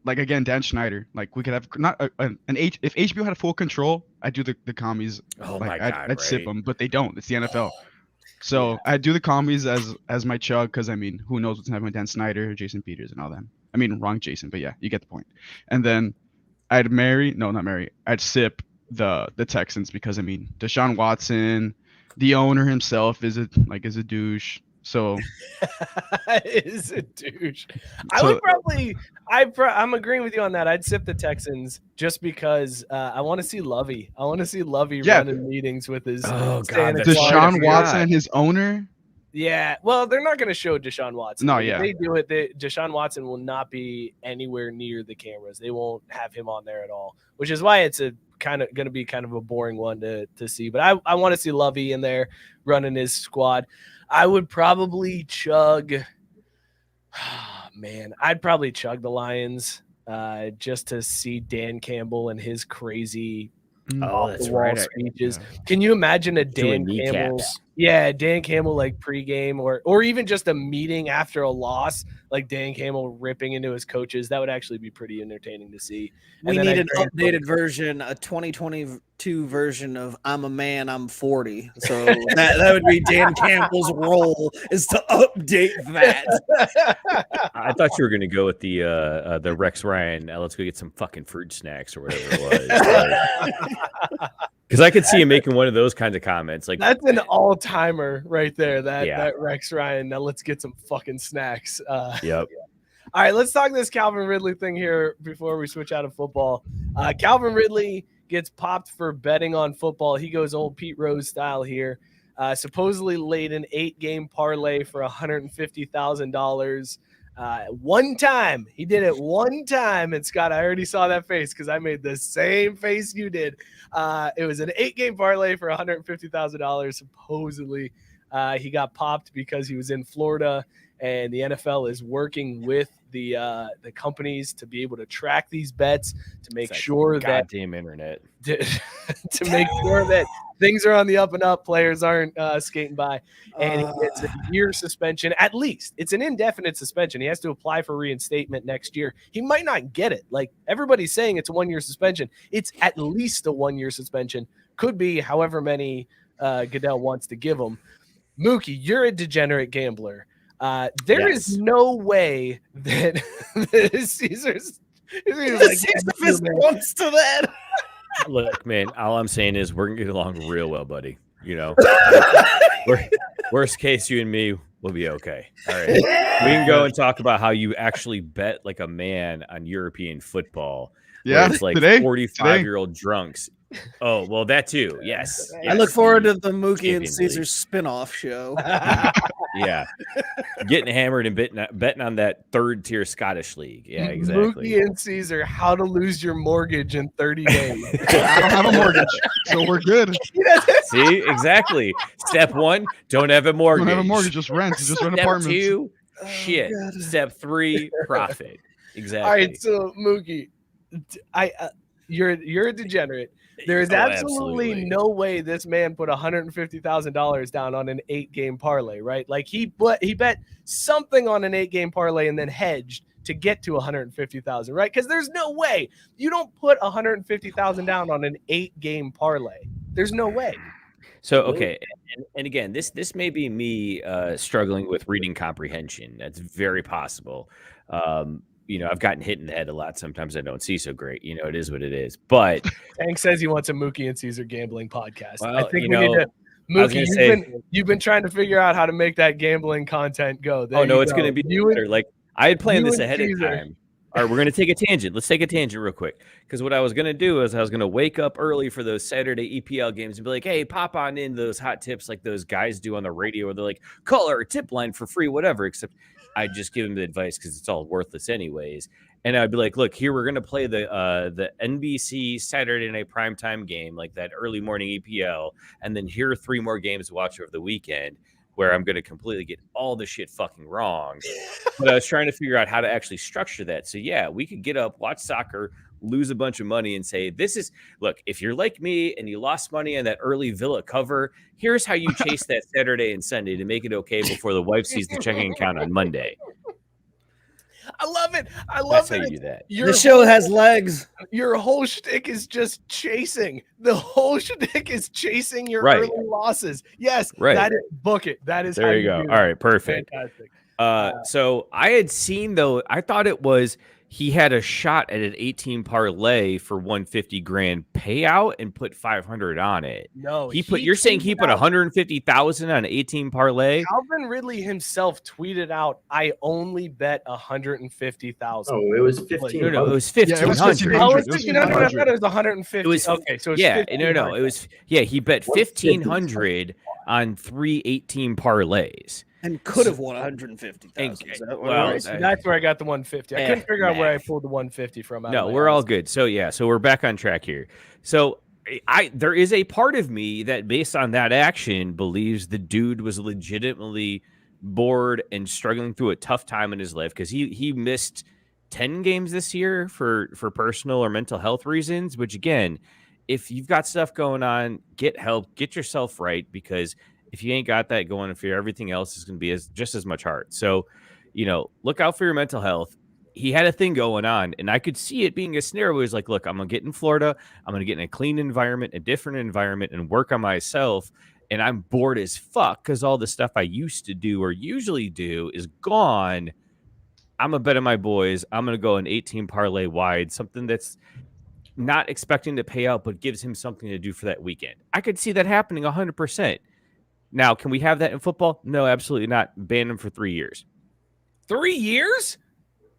Speaker 6: like again, Dan Schneider, like we could have not if HBO had full control, I'd do the commies.
Speaker 4: Oh
Speaker 6: like,
Speaker 4: my God,
Speaker 6: I'd sip
Speaker 4: right?
Speaker 6: them, but they don't. It's the NFL. So I'd do the commies as my chug because I mean, who knows what's happening with Dan Snyder, Jason Peters, and all them. I mean, wrong Jason, but yeah, you get the point. And then I'd I'd sip the Texans because I mean, Deshaun Watson, the owner himself is a douche. So
Speaker 3: is a douche. I would probably I'm agreeing with you on that. I'd sip the Texans just because I want to see Lovey. I want to see Lovey running meetings with his
Speaker 6: Deshaun Watson, his owner.
Speaker 3: Yeah, well, they're not going to show Deshaun Watson.
Speaker 6: No,
Speaker 3: If they do it, Deshaun Watson will not be anywhere near the cameras. They won't have him on there at all, which is why it's a kind of going to be kind of a boring one to see. But I want to see Lovey in there running his squad. I would probably chug. Man, I'd probably chug the Lions just to see Dan Campbell and his crazy off-the-wall speeches. Yeah. Can you imagine a Dan Campbell? Yeah, Dan Campbell like pregame or even just a meeting after a loss, like Dan Campbell ripping into his coaches. That would actually be pretty entertaining to see.
Speaker 2: We need an updated version, a 2022 version of "I'm a Man, I'm 40." So that would be Dan Campbell's role is to update that.
Speaker 4: I thought you were going to go with the Rex Ryan. Let's go get some fucking fruit snacks or whatever it was. Because I could see him making one of those kinds of comments. Like
Speaker 3: that's an all-timer right there. That Rex Ryan. Now let's get some fucking snacks.
Speaker 4: Yep.
Speaker 3: All right, let's talk this Calvin Ridley thing here before we switch out of football. Calvin Ridley gets popped for betting on football. He goes old Pete Rose style here. Supposedly laid an 8-game parlay for $150,000. One time. He did it one time. And Scott, I already saw that face because I made the same face you did. It was an 8-game parlay for $150,000. Supposedly, he got popped because he was in Florida, and the NFL is working with the companies to be able to track these bets to make sure that
Speaker 4: goddamn internet
Speaker 3: to make sure that things are on the up and up, players aren't skating by, and he gets a year suspension at least. It's an indefinite suspension. He has to apply for reinstatement next year. He might not get it. Like everybody's saying, it's a 1-year suspension. It's at least a 1-year suspension. Could be however many Goodell wants to give him. Mookie, you're a degenerate gambler. There is no way that Caesar's
Speaker 2: response to that.
Speaker 4: Look, man, all I'm saying is we're gonna get along real well, buddy. You know, worst case, you and me will be okay. All right, we can go and talk about how you actually bet like a man on European football.
Speaker 6: Yeah,
Speaker 4: it's like 45-year-old drunks. Oh, well, that too. Yes.
Speaker 2: I look forward to the Mookie and Caesar spinoff show.
Speaker 4: Yeah. Getting hammered and betting on that third-tier Scottish league. Yeah, exactly.
Speaker 3: Mookie and Caesar, how to lose your mortgage in 30 days.
Speaker 6: I don't have a mortgage, so we're good.
Speaker 4: See? Exactly. Step 1, don't have a mortgage.
Speaker 6: Don't have a mortgage, just rent. Just rent apartments.
Speaker 4: Step 2, shit. God. Step 3, profit. Exactly.
Speaker 3: All right, so Mookie, you're a degenerate. There is absolutely no way this man put $150,000 down on an 8-game parlay, right? Like he bet something on an 8-game parlay and then hedged to get to $150,000, right? Because there's no way you don't put $150,000 down on an 8-game parlay. There's no way.
Speaker 4: So okay, and again, this may be me struggling with reading comprehension. That's very possible. You know, I've gotten hit in the head a lot. Sometimes I don't see so great. You know, it is what it is. But
Speaker 3: Hank says he wants a Mookie and Caesar gambling podcast.
Speaker 4: Well,
Speaker 3: I think we need to. Mookie, you've been trying to figure out how to make that gambling content go.
Speaker 4: It's going to be better. Like I had planned this ahead of time. All right, we're going to take a tangent. Let's take a tangent real quick. Because what I was going to do is I was going to wake up early for those Saturday EPL games and be like, hey, pop on in those hot tips like those guys do on the radio where they're like, call our tip line for free, whatever. Except I just give them the advice because it's all worthless anyways. And I'd be like, look, here we're going to play the NBC Saturday night primetime game, like that early morning EPL. And then here are 3 more games to watch over the weekend, where I'm going to completely get all the shit fucking wrong. But I was trying to figure out how to actually structure that. So yeah, we could get up, watch soccer, lose a bunch of money and say, look, if you're like me and you lost money on that early Villa cover, here's how you chase that Saturday and Sunday to make it okay before the wife sees the checking account on Monday.
Speaker 3: I love it. I love
Speaker 4: That's how you do that.
Speaker 2: The show has legs.
Speaker 3: Your whole shtick is just chasing. The whole shtick is chasing your
Speaker 4: Right.
Speaker 3: early losses. Yes,
Speaker 4: Right.
Speaker 3: that is, book it. That is
Speaker 4: There
Speaker 3: how
Speaker 4: you go.
Speaker 3: do
Speaker 4: All
Speaker 3: that.
Speaker 4: right, perfect.
Speaker 3: Fantastic.
Speaker 4: So I had seen, though, I thought it was he had a shot at an 18 parlay for 150 grand payout and put 500 on it.
Speaker 3: No,
Speaker 4: You're saying he
Speaker 3: tweeted
Speaker 4: put
Speaker 3: out-
Speaker 4: 150,000 on an 18 parlay?
Speaker 3: Calvin Ridley himself tweeted out, I only bet 150,000.
Speaker 5: Oh, it was 15.
Speaker 4: No, it was
Speaker 6: Yeah, it was
Speaker 4: 1,500.
Speaker 3: Oh,
Speaker 6: 1,500.
Speaker 3: it's
Speaker 6: It was
Speaker 3: 1,500. I thought
Speaker 6: 1,500.
Speaker 3: it was 150.
Speaker 4: It was
Speaker 3: okay, so it's
Speaker 4: yeah,
Speaker 3: 1,500.
Speaker 4: it was he bet 1,500 on 3 18 parlays.
Speaker 2: And could have won 150,000. Is that what
Speaker 4: well,
Speaker 2: it was?
Speaker 3: That's where I got the 150. I couldn't figure out where I
Speaker 4: math.
Speaker 3: pulled the 150 from. out
Speaker 4: No,
Speaker 3: of my
Speaker 4: we're all
Speaker 3: ass.
Speaker 4: good. So we're back on track here. So there is a part of me that, based on that action, believes the dude was legitimately bored and struggling through a tough time in his life, because he missed 10 games this year for personal or mental health reasons. Which, again, if you've got stuff going on, get help, get yourself right, because if you ain't got that going, if everything else is going to be just as much hard. So, look out for your mental health. He had a thing going on, and I could see it being a scenario where he's like, look, I'm going to get in Florida. I'm going to get in a clean environment, a different environment, and work on myself. And I'm bored as fuck because all the stuff I used to do or usually do is gone. I'm a bet on my boys. I'm going to go an 18 parlay wide, something that's not expecting to pay out, but gives him something to do for that weekend. I could see that happening 100%. Now, can we have that in football? No, absolutely not. Ban him for 3 years.
Speaker 3: 3 years?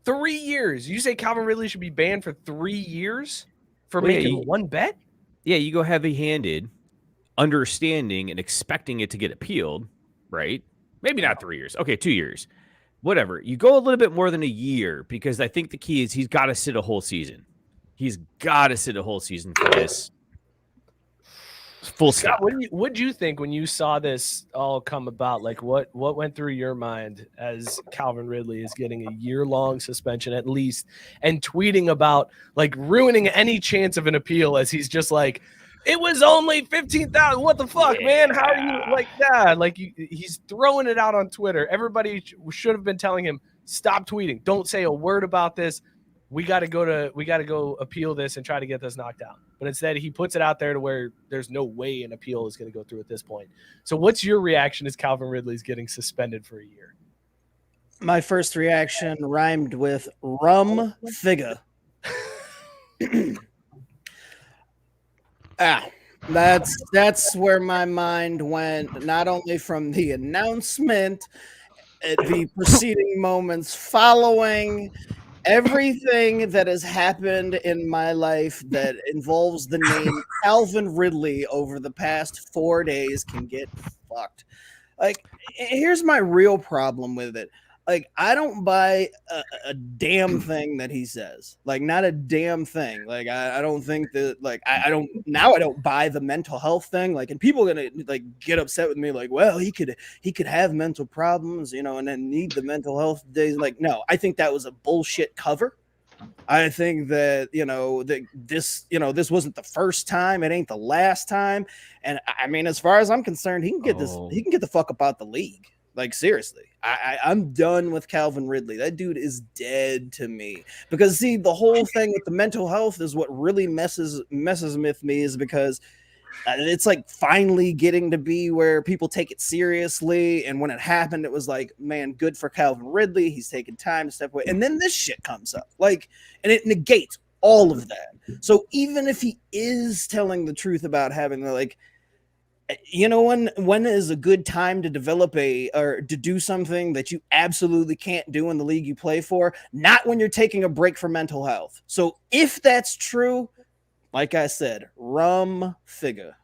Speaker 3: 3 years. You say Calvin Ridley should be banned for 3 years for
Speaker 4: Well, yeah,
Speaker 3: making
Speaker 4: you-
Speaker 3: one bet?
Speaker 4: Yeah, you go heavy-handed, understanding and expecting it to get appealed, right? Maybe not 3 years. Okay, 2 years. Whatever. You go a little bit more than a year, because I think the key is he's got to sit a whole season. He's got to sit a whole season for this. Full stop.
Speaker 3: Scott, what did you think when you saw this all come about? Like, what went through your mind as Calvin Ridley is getting a year-long suspension at least, and tweeting about like ruining any chance of an appeal, as he's just like, it was only 15,000. What the fuck, man? How are you like that? Like, he's throwing it out on Twitter. Everybody should have been telling him, stop tweeting. Don't say a word about this. We got to go appeal this and try to get this knocked out. But instead, he puts it out there to where there's no way an appeal is going to go through at this point. So what's your reaction as Calvin Ridley's getting suspended for a year?
Speaker 2: My first reaction rhymed with rum figure. That's where my mind went, not only from the announcement, the preceding moments following, everything that has happened in my life that involves the name Calvin Ridley over the past 4 days can get fucked. Like, here's my real problem with it. Like, I don't buy a damn thing that he says. Like, not a damn thing. Like, I don't think that, like, I don't buy the mental health thing. Like, and people are gonna like get upset with me, like, well, he could have mental problems, and then need the mental health days. Like, no, I think that was a bullshit cover. I think that, this wasn't the first time. It ain't the last time. And I mean, as far as I'm concerned, he can get he can get the fuck up out the league. Like, seriously, I'm done with Calvin Ridley. That dude is dead to me. Because, see, the whole thing with the mental health is what really messes with me, is because it's like finally getting to be where people take it seriously. And when it happened, it was like, man, good for Calvin Ridley. He's taking time to step away. And then this shit comes up, like, and it negates all of that. So even if he is telling the truth about having the, like, you know when is a good time to develop or to do something that you absolutely can't do in the league you play for? Not when you're taking a break for mental health. So if that's true, like I said, rum figure.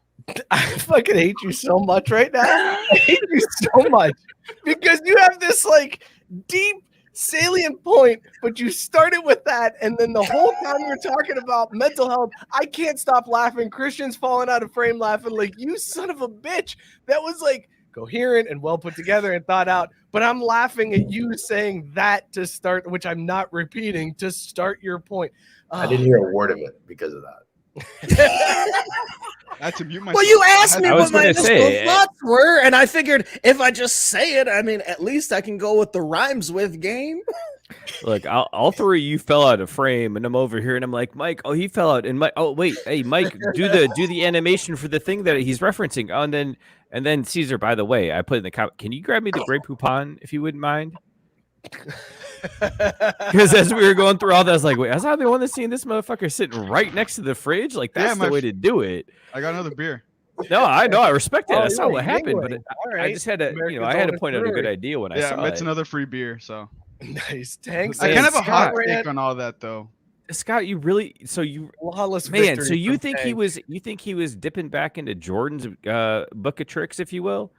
Speaker 3: I fucking hate you so much right now. I hate you so much because you have this like deep salient point, but you started with that, and then the whole time you're talking about mental health, I can't stop laughing. Christian's falling out of frame laughing like, you son of a bitch. That was like coherent and well put together and thought out, but I'm laughing at you saying that to start, which I'm not repeating, to start your point.
Speaker 5: I didn't hear a word of it because of that.
Speaker 6: I had to mute myself.
Speaker 2: Well, you asked me
Speaker 4: I was
Speaker 2: what my
Speaker 4: gonna say,
Speaker 2: initial thoughts were, and I figured if I just say it, I mean, at least I can go with the rhymes with game.
Speaker 4: Look, all three of you fell out of frame, and I'm over here, and I'm like, Mike, oh, he fell out, and Mike, oh wait, hey, Mike, do the animation for the thing that he's referencing. Oh, and then Cesar, by the way, I put in the comment, can you grab me the Grey Poupon if you wouldn't mind? Because as we were going through all that, I was like, wait, I was the only one that's seeing this motherfucker sitting right next to the fridge. Like, that's the way to do it.
Speaker 6: I got another beer.
Speaker 4: No, I know, I respect it.
Speaker 3: Oh,
Speaker 4: That's not what
Speaker 3: you're
Speaker 4: happened,
Speaker 3: yingling.
Speaker 4: but I just had to,
Speaker 3: America's
Speaker 4: I had to
Speaker 3: oldest
Speaker 4: point out a good
Speaker 3: brewery.
Speaker 4: idea when I saw
Speaker 6: It's
Speaker 4: it.
Speaker 6: another free beer. So
Speaker 3: Nice. Thanks.
Speaker 6: I kind of have a hot
Speaker 3: Scott,
Speaker 6: take on all that, though.
Speaker 4: Scott, you really, so you,
Speaker 3: flawless
Speaker 4: man,
Speaker 3: victory
Speaker 4: so you
Speaker 3: from
Speaker 4: think
Speaker 3: Tank.
Speaker 4: you think he was dipping back into Jordan's book of tricks, if you will?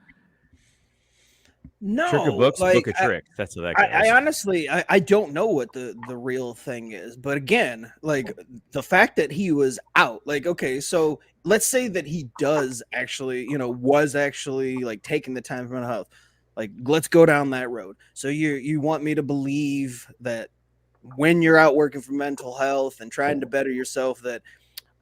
Speaker 2: No,
Speaker 4: Trick of books,
Speaker 2: like,
Speaker 4: book of tricks. That's what that goes.
Speaker 2: I honestly, I don't know what the real thing is, but again, like the fact that he was out, like, okay, so let's say that he does actually, was actually like taking the time for mental health. Like, let's go down that road. So you want me to believe that when you're out working for mental health and trying to better yourself, that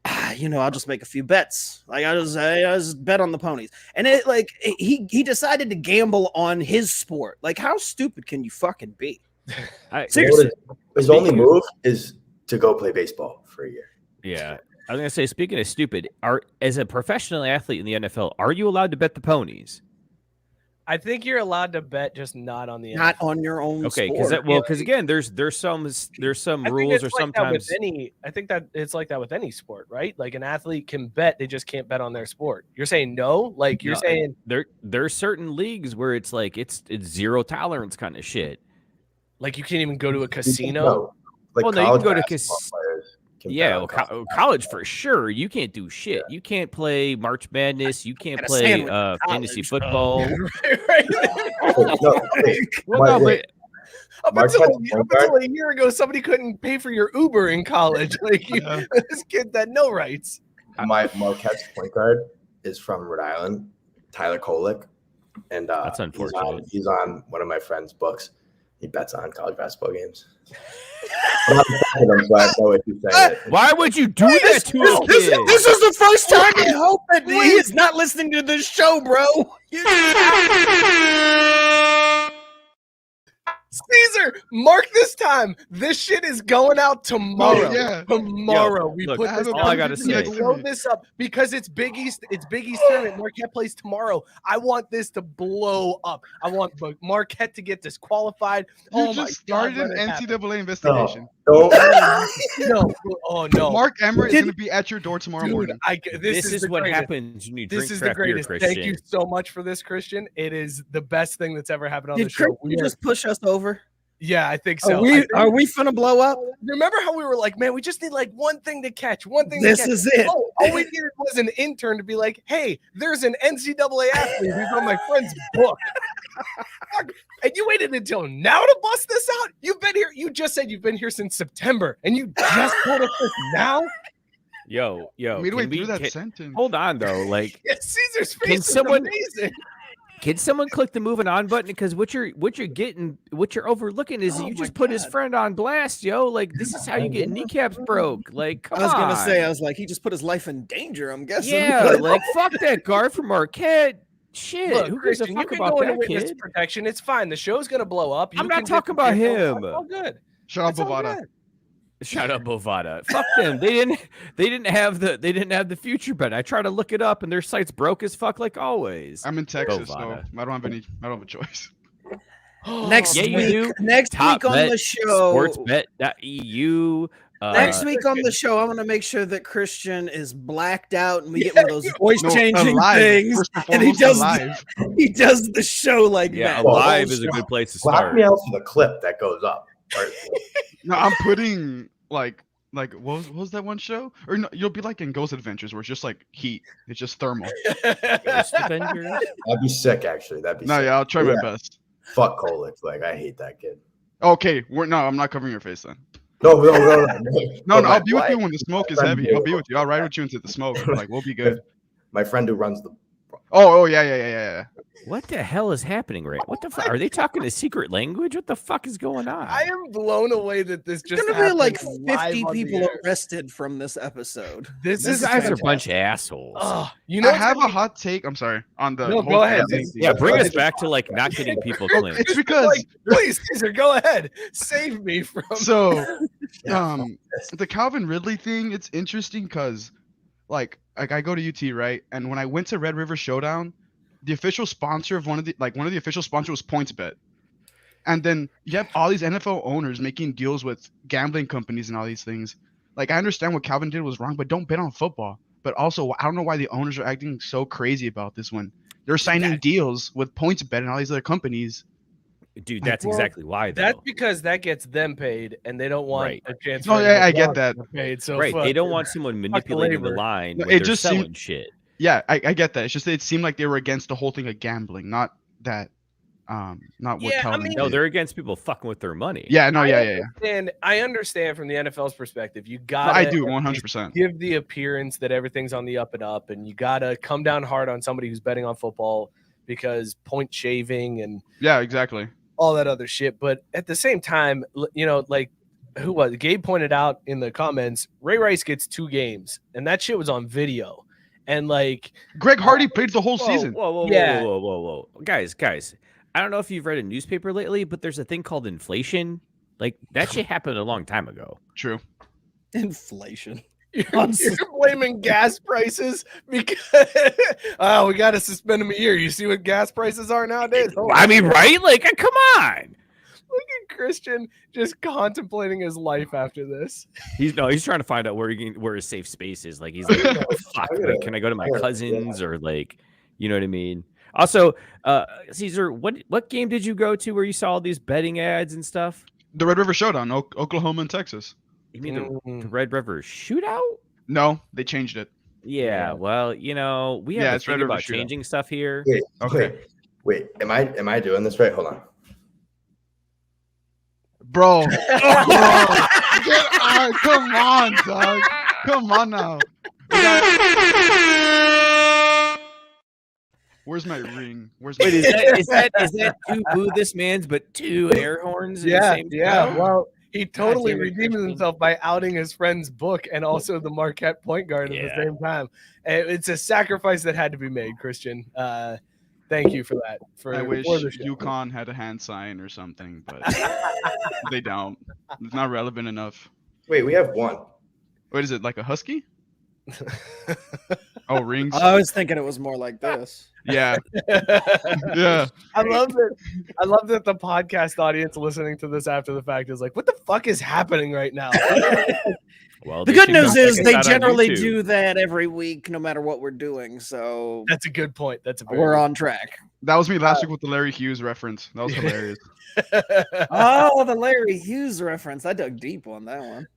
Speaker 2: I'll just make a few bets. Like I just bet on the ponies, and it like he decided to gamble on his sport. Like, how stupid can you fucking be? Seriously,
Speaker 5: His only move is to go play baseball for a year.
Speaker 4: Yeah, I was gonna say, speaking of stupid, as a professional athlete in the NFL, are you allowed to bet the ponies?
Speaker 3: I think you're allowed to bet, just not on the
Speaker 2: not
Speaker 3: NFL.
Speaker 2: on your own.
Speaker 4: Okay,
Speaker 2: sport.
Speaker 4: because again, there's some rules, or sometimes
Speaker 3: I think that it's like that with any sport, right? Like an athlete can bet, they just can't bet on their sport. You're saying no? Like you're saying
Speaker 4: there's certain leagues where it's like it's zero tolerance kind of shit.
Speaker 3: like you can't even go to a casino.
Speaker 5: No, like
Speaker 4: Well, no, you can go to
Speaker 5: basketball players can bet
Speaker 4: Yeah,
Speaker 5: on college.
Speaker 4: college for sure. You can't do shit. You can't play March Madness. You can't
Speaker 2: And a
Speaker 4: play
Speaker 2: sandwich in
Speaker 4: fantasy
Speaker 2: college.
Speaker 4: football.
Speaker 3: right.
Speaker 5: No, hey,
Speaker 4: Well, no, but
Speaker 3: Up until a year ago, somebody couldn't pay for your Uber in college. Like this kid had no rights.
Speaker 5: my Marquette's point guard is from Rhode Island, Tyler Kolick, and
Speaker 4: That's unfortunate.
Speaker 5: He's on one of my friend's books. He bets on college basketball games. I'm not attacking him, so I have no issue saying it.
Speaker 4: why would you do that to a
Speaker 2: This
Speaker 4: kid?
Speaker 2: is the first time I hope that he is not listening to this show, bro.
Speaker 3: Caesar, mark this time. This shit is going out tomorrow.
Speaker 6: Oh, yeah.
Speaker 3: Tomorrow.
Speaker 4: Yo,
Speaker 3: we
Speaker 4: look,
Speaker 3: put
Speaker 6: that's
Speaker 3: this
Speaker 6: all
Speaker 3: out.
Speaker 6: I gotta
Speaker 3: We
Speaker 6: say.
Speaker 3: Load this up because it's Big East. It's Big East tournament. Marquette plays tomorrow. I want this to blow up. I want Marquette to get disqualified.
Speaker 6: You
Speaker 3: Oh my
Speaker 6: just started
Speaker 3: God,
Speaker 6: an
Speaker 3: let it happen.
Speaker 6: NCAA investigation.
Speaker 5: Don't.
Speaker 3: No. Oh no.
Speaker 6: Mark Emmert is going to be at your door tomorrow
Speaker 3: Dude,
Speaker 6: morning.
Speaker 4: This is
Speaker 3: the
Speaker 4: what
Speaker 3: greatest.
Speaker 4: happens when you
Speaker 3: This
Speaker 4: drink
Speaker 3: is the
Speaker 4: craft beer,
Speaker 3: greatest.
Speaker 4: Christian.
Speaker 3: Thank you so much for this, Christian. It is the best thing that's ever happened on
Speaker 2: Did
Speaker 3: the show.
Speaker 2: Chris just push us over?
Speaker 3: Yeah, I think so.
Speaker 2: Are we finna blow up?
Speaker 3: Remember how we were like, man, we just need like one thing to catch, one thing
Speaker 2: This
Speaker 3: to catch.
Speaker 2: is it.
Speaker 3: Oh, all we needed was an intern to be like, hey, there's an NCAA athlete who's on my friend's book. And you waited until now to bust this out? You've been here. You just said you've been here since September, and you just told us this now?
Speaker 4: Yo,
Speaker 6: Midway
Speaker 4: can we-
Speaker 6: through that
Speaker 4: can-
Speaker 6: sentence.
Speaker 4: Hold on though, like,
Speaker 3: Yeah, Caesar's face
Speaker 4: Can
Speaker 3: is
Speaker 4: someone-
Speaker 3: amazing.
Speaker 4: can someone click the moving on button? Because what you're overlooking is
Speaker 2: Oh
Speaker 4: you
Speaker 2: my
Speaker 4: just put his
Speaker 2: God.
Speaker 4: friend on blast, yo. Like, this is how you get kneecaps broke. Like, come
Speaker 2: I was
Speaker 4: on.
Speaker 2: gonna say, I was like, he just put his life in danger. I'm guessing.
Speaker 4: Yeah, like fuck that guard from Marquette. Shit,
Speaker 3: Look,
Speaker 4: who gives a
Speaker 3: Christian, you
Speaker 4: fuck
Speaker 3: can
Speaker 4: about
Speaker 3: go into
Speaker 4: that
Speaker 3: witness
Speaker 4: kid?
Speaker 3: protection. It's fine. The show's gonna blow up.
Speaker 4: I'm
Speaker 3: You
Speaker 4: not
Speaker 3: can get
Speaker 4: talking
Speaker 3: the
Speaker 4: about
Speaker 3: details.
Speaker 4: him.
Speaker 3: It's all good.
Speaker 6: Shut up,
Speaker 3: It's all
Speaker 6: Bovada.
Speaker 3: good.
Speaker 4: Shut up, Bovada. Fuck them. They didn't have the future bet. I tried to look it up and their site's broke as fuck like always.
Speaker 6: I'm in Texas,
Speaker 4: Bovada.
Speaker 6: so I don't have a choice.
Speaker 2: Next
Speaker 4: Yeah, you
Speaker 2: week,
Speaker 4: do.
Speaker 2: next
Speaker 4: Top
Speaker 2: week on
Speaker 4: bet,
Speaker 2: the show.
Speaker 4: Sportsbet.eu,
Speaker 2: Next week on the show, I want to make sure that Christian is blacked out and we get one of those voice changing things. And he does the show like that.
Speaker 4: Live is a good place to start.
Speaker 5: Lock me out for the clip that goes up.
Speaker 6: No, I'm putting like what was that one show? Or no, you'll be like in Ghost Adventures where it's just like heat. It's just thermal.
Speaker 4: Ghost Adventures?
Speaker 5: That'd be sick, actually. That'd be sick.
Speaker 6: Yeah, I'll try my best.
Speaker 5: Fuck Kolek. Like, I hate that kid.
Speaker 6: Okay, I'm not covering your face then.
Speaker 5: No.
Speaker 6: I'll be with you when the smoke is heavy. I'll be with you. I'll ride with you into the smoke. Like, we'll be good.
Speaker 5: My friend who runs the.
Speaker 6: Oh yeah.
Speaker 4: What the hell is happening, Ray? What the fuck? Are they talking a secret language? What the fuck is going on?
Speaker 3: I am blown away that this just
Speaker 2: There's gonna be like 50 people arrested from this episode.
Speaker 4: These guys are a bunch of assholes.
Speaker 6: I have a hot take. I'm sorry. On the
Speaker 3: go ahead.
Speaker 4: Yeah, bring us back to like not getting people clean.
Speaker 6: It's because
Speaker 3: please, Cesar, go ahead. Save me from
Speaker 6: the Calvin Ridley thing. It's interesting because like I go to UT, right? And when I went to Red River Showdown, the official sponsor of one of the official sponsors was PointsBet. And then you have all these NFL owners making deals with gambling companies and all these things. Like, I understand what Calvin did was wrong, but don't bet on football. But also, I don't know why the owners are acting so crazy about this when they're signing deals with PointsBet and all these other companies.
Speaker 4: Dude, that's exactly why, though.
Speaker 3: That's because that gets them paid, and they don't want a chance.
Speaker 6: No, I get that.
Speaker 3: Paid, so
Speaker 4: they don't want someone manipulating the line.
Speaker 6: No,
Speaker 4: when they're selling shit.
Speaker 6: Yeah, I get that. It's just that it seemed like they were against the whole thing of gambling, not that, not what Calvin did.
Speaker 4: No, they're against people fucking with their money.
Speaker 6: Yeah, no, yeah.
Speaker 3: And I understand from the NFL's perspective, you got.
Speaker 6: I do 100%.
Speaker 3: Give the appearance that everything's on the up and up, and you gotta come down hard on somebody who's betting on football because point shaving and
Speaker 6: exactly
Speaker 3: all that other shit. But at the same time, like who was it? Gabe pointed out in the comments, Ray Rice gets 2 games, and that shit was on video. And like
Speaker 6: Greg Hardy played the whole season.
Speaker 4: Whoa. Guys. I don't know if you've read a newspaper lately, but there's a thing called inflation. Like that shit happened a long time ago.
Speaker 6: True.
Speaker 2: Inflation.
Speaker 3: You're blaming gas prices because we got to suspend them a year. You see what gas prices are nowadays?
Speaker 4: I mean, right? Like, come on.
Speaker 3: Look at Christian just contemplating his life after this.
Speaker 4: He's trying to find out where his safe space is. Like he's like, fuck, like, can I go to my cousins or like, you know what I mean? Also, Cesar, what game did you go to where you saw all these betting ads and stuff?
Speaker 6: The Red River Showdown, Oklahoma and Texas.
Speaker 4: You mean the Red River Shootout?
Speaker 6: No, they changed it.
Speaker 4: Yeah. Well, we have to think about changing stuff here.
Speaker 5: Wait. Am I doing this right? Hold on.
Speaker 6: Bro. Come on, dog. Come on now. Where's my ring?
Speaker 4: Is that 2 boo this man's but 2 air horns?
Speaker 3: Yeah. Well, he totally redeemed himself by outing his friend's book and also the Marquette point guard at the same time. It's a sacrifice that had to be made, Christian. Thank you for that. I
Speaker 6: wish UConn had a hand sign or something, but they don't. It's not relevant enough.
Speaker 5: Wait, we have one.
Speaker 6: What is it, like a husky? Oh, rings.
Speaker 2: I was thinking it was more like this.
Speaker 6: Yeah. Yeah.
Speaker 3: I love that the podcast audience listening to this after the fact is like, what the fuck is happening right now?
Speaker 2: Well, the good news is they generally do that every week, no matter what we're doing. So
Speaker 3: that's a good point.
Speaker 2: We're on track.
Speaker 6: That was me last week with the Larry Hughes reference. That was hilarious.
Speaker 2: Oh, the Larry Hughes reference. I dug deep on that one.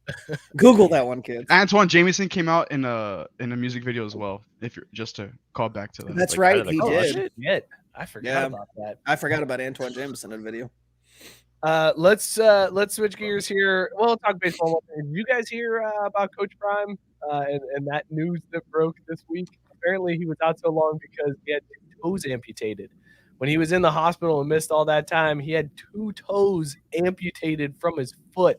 Speaker 2: Google that one, kids.
Speaker 6: Antoine Jameson came out in a music video as well. If you're just to call back to that.
Speaker 2: That's right. He did.
Speaker 3: I forgot about that.
Speaker 2: I forgot about Antoine Jameson in the video.
Speaker 3: Let's switch gears here. Well, talk baseball. Did you guys hear about Coach Prime and that news that broke this week? Apparently, he was out so long because he had 2 toes amputated. When he was in the hospital and missed all that time, he had 2 toes amputated from his foot,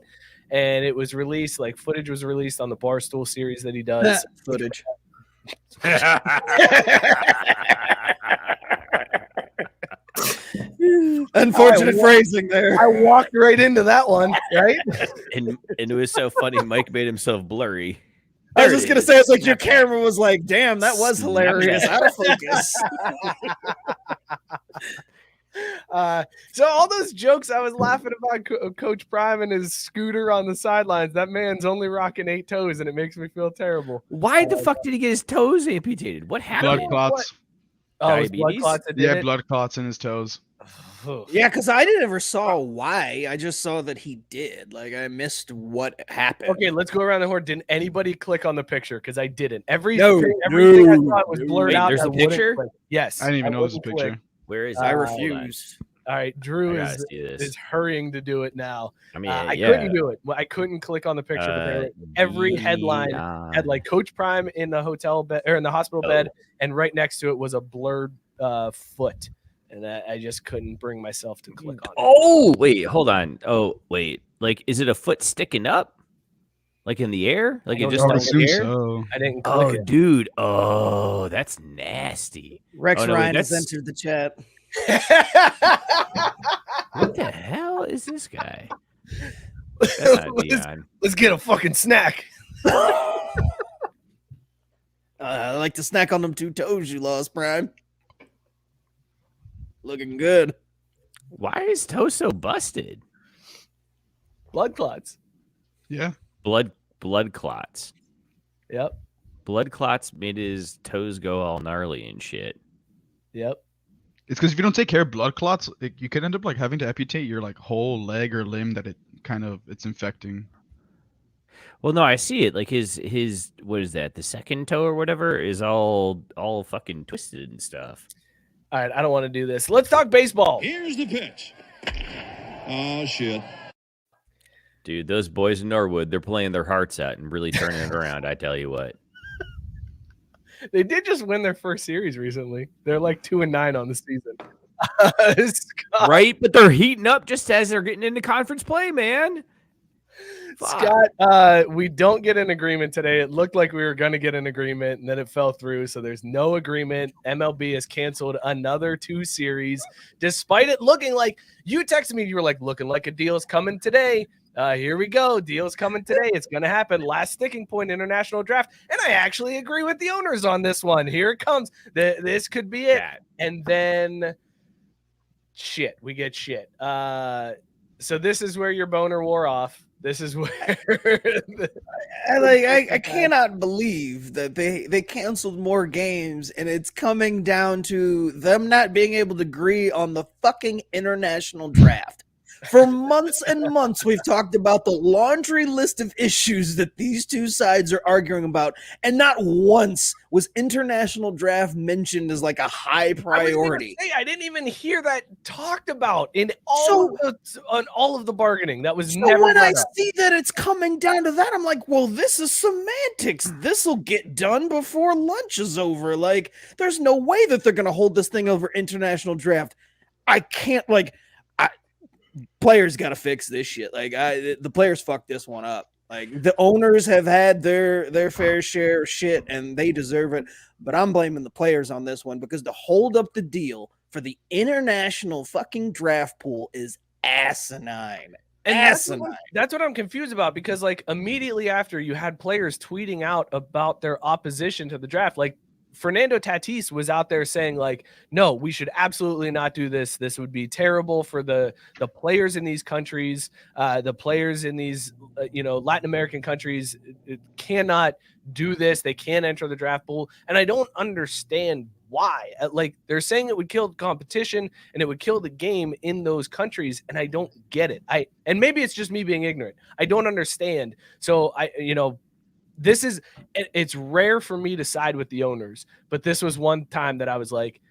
Speaker 3: and it was released. Like footage was released on the Barstool series that he does.
Speaker 2: Footage. Unfortunate phrasing there.
Speaker 3: I walked right into that one, right?
Speaker 4: and it was so funny. Mike made himself blurry.
Speaker 2: I was just gonna say, it's like your camera was like, "Damn, that was hilarious." Out of focus.
Speaker 3: So all those jokes I was laughing about Coach Prime and his scooter on the sidelines, that man's only rocking 8 toes, and it makes me feel terrible.
Speaker 4: Why the fuck did he get his toes amputated? What happened?
Speaker 6: Blood clots.
Speaker 3: Oh, it was blood
Speaker 4: Diabetes?
Speaker 3: clots that did
Speaker 6: Yeah,
Speaker 3: it?
Speaker 6: blood clots in his toes.
Speaker 2: Yeah, because I never saw why. I just saw that he did. Like, I missed what happened.
Speaker 3: Okay, let's go around the horn. Didn't anybody click on the picture? Because I didn't. Everything I thought was blurred
Speaker 4: Wait,
Speaker 3: out.
Speaker 4: there's
Speaker 3: I
Speaker 4: a
Speaker 3: wouldn't
Speaker 4: picture?
Speaker 3: click. Yes.
Speaker 6: I didn't even know this was a
Speaker 3: wouldn't
Speaker 6: picture.
Speaker 3: click.
Speaker 4: Where is
Speaker 2: I
Speaker 4: it? Hold on.
Speaker 2: refused.
Speaker 3: All right, Drew
Speaker 4: I gotta
Speaker 3: is
Speaker 4: see this.
Speaker 3: hurrying to do it now.
Speaker 4: I mean,
Speaker 3: I
Speaker 4: yeah.
Speaker 3: couldn't do it. I couldn't click on the picture. But every headline had like Coach Prime in the hotel bed or in the hospital bed, and right next to it was a blurred foot, and I just couldn't bring myself to click on it.
Speaker 4: Oh, wait, hold on. Oh, wait. Like, is it a foot sticking up? Like in the air? Like it just
Speaker 6: I would
Speaker 4: in
Speaker 6: assume
Speaker 4: the air?
Speaker 6: so.
Speaker 3: I didn't
Speaker 4: Oh,
Speaker 3: click it.
Speaker 4: dude. Oh, that's nasty.
Speaker 2: Rex
Speaker 4: Oh, no, wait,
Speaker 2: Ryan has
Speaker 4: that's-
Speaker 2: entered the chat.
Speaker 4: What the hell is this guy? That's not Dion.
Speaker 3: Let's get a fucking snack.
Speaker 2: I like to snack on them 2 toes you lost, Prime. Looking good.
Speaker 4: Why is toe so busted?
Speaker 3: Blood clots.
Speaker 6: Yeah.
Speaker 4: Blood clots.
Speaker 3: Yep.
Speaker 4: Blood clots made his toes go all gnarly and shit.
Speaker 3: Yep.
Speaker 6: It's because if you don't take care of blood clots, you could end up like having to amputate your like whole leg or limb that it's infecting.
Speaker 4: Well, no, I see it. Like his what is that? The second toe or whatever is all fucking twisted and stuff.
Speaker 3: All right, I don't want to do this. Let's talk baseball.
Speaker 7: Here's the pitch. Oh, shit.
Speaker 4: Dude, those boys in Norwood, they're playing their hearts out and really turning it around. I tell you what.
Speaker 3: They did just win their first series recently. They're like 2-9 on the season. Scott,
Speaker 4: Right? But they're heating up just as they're getting into conference play, man. Fuck.
Speaker 3: Scott, we don't get an agreement today. It looked like we were going to get an agreement, and then it fell through. So there's no agreement. MLB has canceled another 2 series, despite it looking like you texted me. You were like, looking like a deal's coming today. Here we go. Deal's coming today. It's going to happen. Last sticking point, international draft. And I actually agree with the owners on this one. Here it comes. This could be it.
Speaker 4: Yeah.
Speaker 3: And then shit. We get shit. So this is where your boner wore off. This is where
Speaker 2: I cannot believe that they canceled more games, and it's coming down to them not being able to agree on the fucking international draft. For months and months, we've talked about the laundry list of issues that these two sides are arguing about, and not once was international draft mentioned as like a high priority.
Speaker 3: I didn't even hear that talked about in all of the bargaining. That was never.
Speaker 2: When I
Speaker 3: brought up.
Speaker 2: see that it's coming down to that, I'm like, well, this is semantics. This will get done before lunch is over. Like, there's no way that they're going to hold this thing over international draft. I can't, players got to fix this shit. Like, the players fucked this one up. Like, the owners have had their fair share of shit, and they deserve it. But I'm blaming the players on this one, because to hold up the deal for the international fucking draft pool is asinine.
Speaker 3: And
Speaker 2: Asinine.
Speaker 3: that's what I'm confused about, because like immediately after, you had players tweeting out about their opposition to the draft. Like Fernando Tatis was out there saying like, no, we should absolutely not do this. This would be terrible for the players in these countries. The players in these, Latin American countries cannot do this. They can't enter the draft pool. And I don't understand why. Like, they're saying it would kill competition and it would kill the game in those countries. And I don't get it. And maybe it's just me being ignorant. I don't understand. So it's rare for me to side with the owners, but this was one time that I was like,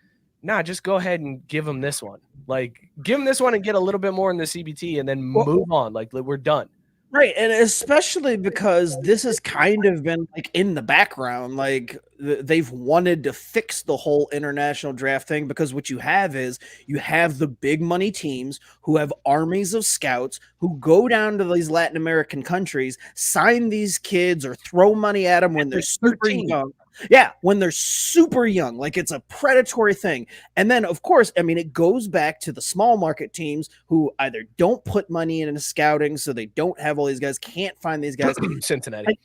Speaker 3: nah, just go ahead and give them this one. Like, give them this one and get a little bit more in the CBT and then move on. Like, we're done.
Speaker 2: Right, and especially because this has kind of been like in the background, like they've wanted to fix the whole international draft thing, because what you have is you have the big money teams who have armies of scouts who go down to these Latin American countries, sign these kids or throw money at them when they're super young. Yeah, when they're super young, like it's a predatory thing. And then, of course, I mean, it goes back to the small market teams who either don't put money into scouting, so they don't have all these guys, can't find these guys.
Speaker 3: Cincinnati.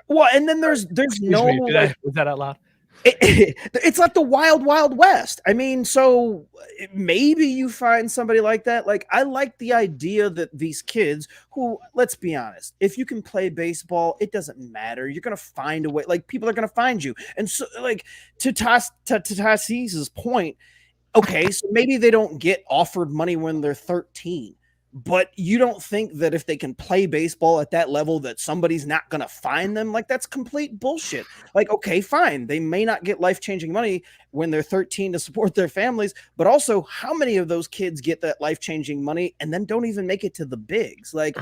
Speaker 2: Well, and then there's
Speaker 3: Excuse
Speaker 2: no
Speaker 3: me, was that out loud?
Speaker 2: It's like the wild, wild west. I mean, so maybe you find somebody like that. Like, I like the idea that these kids who, let's be honest, if you can play baseball, it doesn't matter. You're going to find a way. Like, people are going to find you. And so, like, to Tassis's point, okay, so maybe they don't get offered money when they're 13. But you don't think that if they can play baseball at that level that somebody's not going to find them? Like, that's complete bullshit. Like, okay, fine. They may not get life-changing money when they're 13 to support their families, but also how many of those kids get that life-changing money and then don't even make it to the bigs? Like,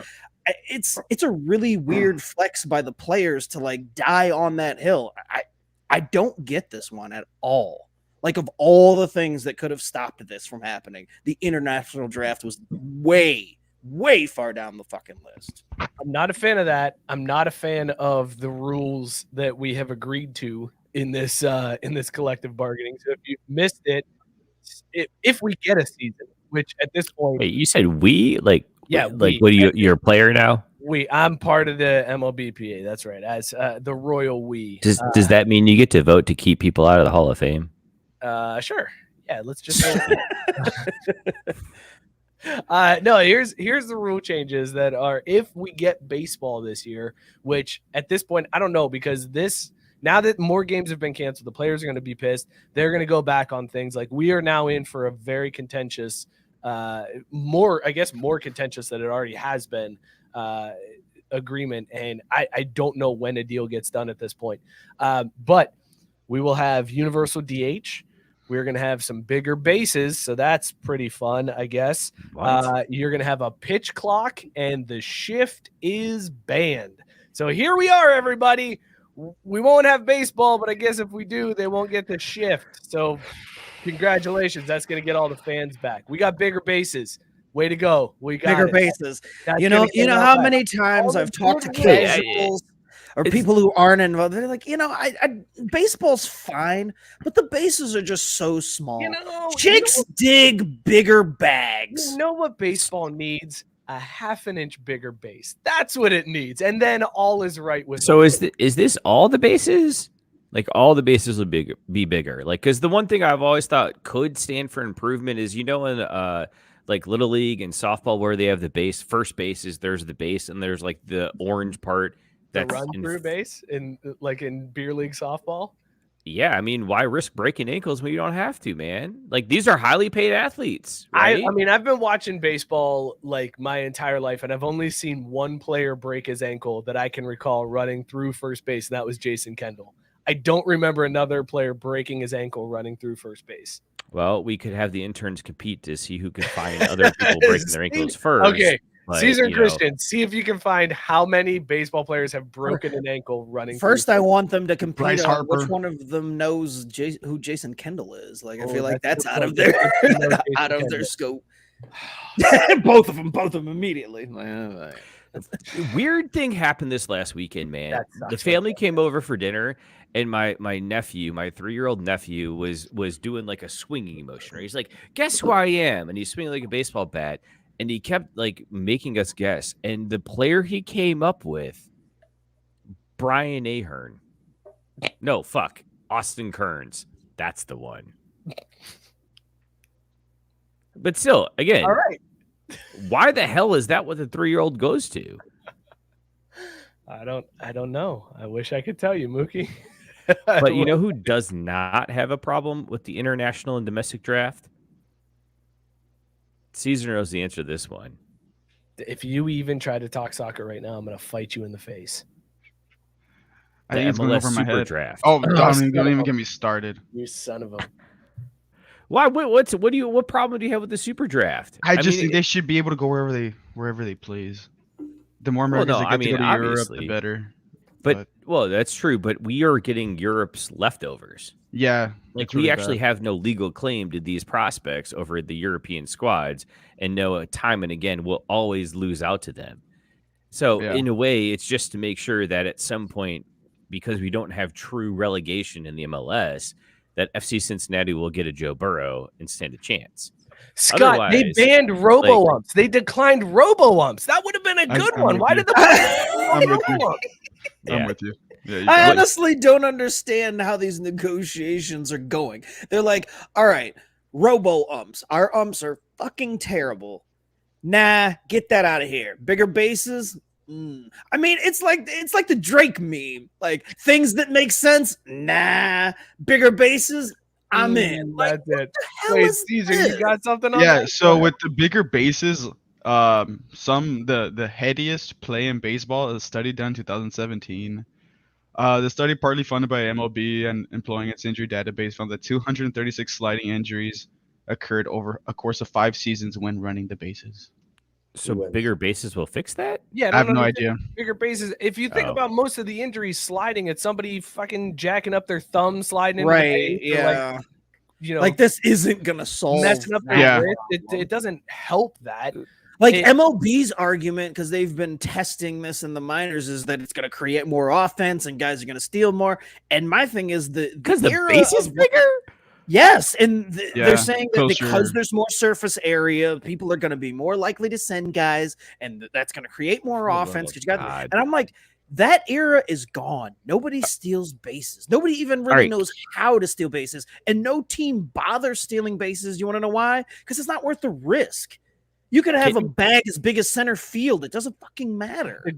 Speaker 2: it's a really weird flex by the players to like die on that hill. I don't get this one at all. Like, of all the things that could have stopped this from happening, the international draft was way, way far down the fucking list.
Speaker 3: I'm not a fan of that. I'm not a fan of the rules that we have agreed to in this collective bargaining. So if you've missed it, if we get a season, which at this point,
Speaker 4: Wait, you said we? Like,
Speaker 3: yeah,
Speaker 4: like what? You're a player now?
Speaker 3: I'm part of the MLBPA. That's right. As the royal we.
Speaker 4: Does that mean you get to vote to keep people out of the Hall of Fame?
Speaker 3: Sure. Yeah, let's just no, here's the rule changes that are if we get baseball this year, which at this point I don't know, because now that more games have been canceled, the players are going to be pissed. They're going to go back on things. Like, we are now in for a very contentious, more contentious than it already has been, agreement, and I don't know when a deal gets done at this point. But we will have universal DH. We're going to have some bigger bases, so that's pretty fun, I guess. You're going to have a pitch clock, and the shift is banned. So here we are, everybody. We won't have baseball, but I guess if we do, they won't get the shift. So congratulations. That's going to get all the fans back. We got bigger bases. Way to go. We got
Speaker 2: bigger bases. You know how many times I've talked to casuals or people who aren't involved. They're like, baseball's fine, but the bases are just so small. Chicks dig bigger bags.
Speaker 3: You know what baseball needs? A half an inch bigger base. That's what it needs. And then all is right with it.
Speaker 4: So is this all the bases? Like, all the bases would be bigger? Like, because the one thing I've always thought could stand for improvement is, in like Little League and softball, where they have the base, first bases, there's the base, and there's like the orange part.
Speaker 3: That's run through base in beer league softball.
Speaker 4: Yeah, I mean, why risk breaking ankles when you don't have to, man? Like, these are highly paid athletes, right?
Speaker 3: I mean, I've been watching baseball like my entire life, and I've only seen one player break his ankle that I can recall running through first base, and that was Jason Kendall. I don't remember another player breaking his ankle running through first base.
Speaker 4: Well, we could have the interns compete to see who can find other people breaking their ankles first.
Speaker 3: Okay. Like, Cesar and Christian, see if you can find how many baseball players have broken an ankle running.
Speaker 2: First, I want them to compete on which one of them knows who Jason Kendall is. Like, I feel like that's out of their scope. Both of them immediately.
Speaker 4: Weird thing happened this last weekend, man. The family came over for dinner, and my nephew, my 3-year-old nephew, was doing like a swinging motion. He's like, "Guess who I am?" And he's swinging like a baseball bat. And he kept like making us guess. And the player he came up with, Brian Ahern. No, fuck. Austin Kearns. That's the one. But still, again,
Speaker 3: all right.
Speaker 4: Why the hell is that what the 3-year-old goes to?
Speaker 3: I don't know. I wish I could tell you, Mookie.
Speaker 4: But you know who does not have a problem with the international and domestic draft? Cesar knows the answer to this one.
Speaker 3: If you even try to talk soccer right now, I'm going to fight you in the face.
Speaker 6: I think it's going over my head.
Speaker 4: Draft.
Speaker 6: Oh, don't even get me started.
Speaker 3: You son of a.
Speaker 4: Why? What problem do you have with the super draft?
Speaker 6: I just think they should be able to go wherever they please. The more Americans that get to go to Europe, the better.
Speaker 4: But well, that's true. But we are getting Europe's leftovers.
Speaker 6: Yeah,
Speaker 4: like we actually have no legal claim to these prospects over the European squads, and know time and again we'll always lose out to them. So in a way, it's just to make sure that at some point, because we don't have true relegation in the MLS, that FC Cincinnati will get a Joe Burrow and stand a chance.
Speaker 3: Scott, they banned robo-umps. They declined robo-umps. That would have been a good one. Why did the
Speaker 6: I'm with you. Yeah, you
Speaker 2: I
Speaker 6: got it.
Speaker 2: honestly don't understand how these negotiations are going. They're like, all right, robo umps. Our umps are fucking terrible. Nah, get that out of here. Bigger bases. I mean, it's like the Drake meme. Like things that make sense. Nah, bigger bases. I'm in. Like,
Speaker 3: That's it.
Speaker 2: hell
Speaker 3: Wait,
Speaker 2: is
Speaker 3: Cesar,
Speaker 2: this?
Speaker 3: you got something on
Speaker 6: Yeah,
Speaker 3: that?
Speaker 6: so with the bigger bases, the headiest play in baseball is a study done in 2017. The study, partly funded by MLB and employing its injury database, found that 236 sliding injuries occurred over a course of 5 seasons when running the bases.
Speaker 4: So
Speaker 5: wins?
Speaker 4: bigger bases will fix that?
Speaker 3: Yeah,
Speaker 6: I have no
Speaker 3: understand.
Speaker 6: idea.
Speaker 3: Bigger bases. If you think
Speaker 4: Oh.
Speaker 3: about most of the injuries sliding, it's somebody fucking jacking up their thumb, sliding into the
Speaker 2: Right.
Speaker 3: base, or
Speaker 2: Yeah.
Speaker 3: like
Speaker 2: this isn't gonna solve
Speaker 3: messing up their
Speaker 6: Yeah.
Speaker 3: wrist. It doesn't help that.
Speaker 2: Like
Speaker 3: It-
Speaker 2: MLB's argument, because they've been testing this in the minors, is that it's going to create more offense and guys are going to steal more. And my thing is
Speaker 4: Because the
Speaker 2: era
Speaker 4: base is
Speaker 2: of-
Speaker 4: bigger?
Speaker 2: Yes, and
Speaker 6: Yeah,
Speaker 2: they're saying that
Speaker 6: closer.
Speaker 2: because there's more surface area, people are going to be more likely to send guys, and that's going to create more
Speaker 4: Oh,
Speaker 2: offense. 'Cause you got,
Speaker 4: God.
Speaker 2: and I'm like, that era is gone. Nobody steals bases. Nobody even really
Speaker 4: right.
Speaker 2: knows how to steal bases, and no team bothers stealing bases. You want to know why? Because it's not worth the risk. You could have a bag as big as center field. It doesn't fucking matter.
Speaker 3: The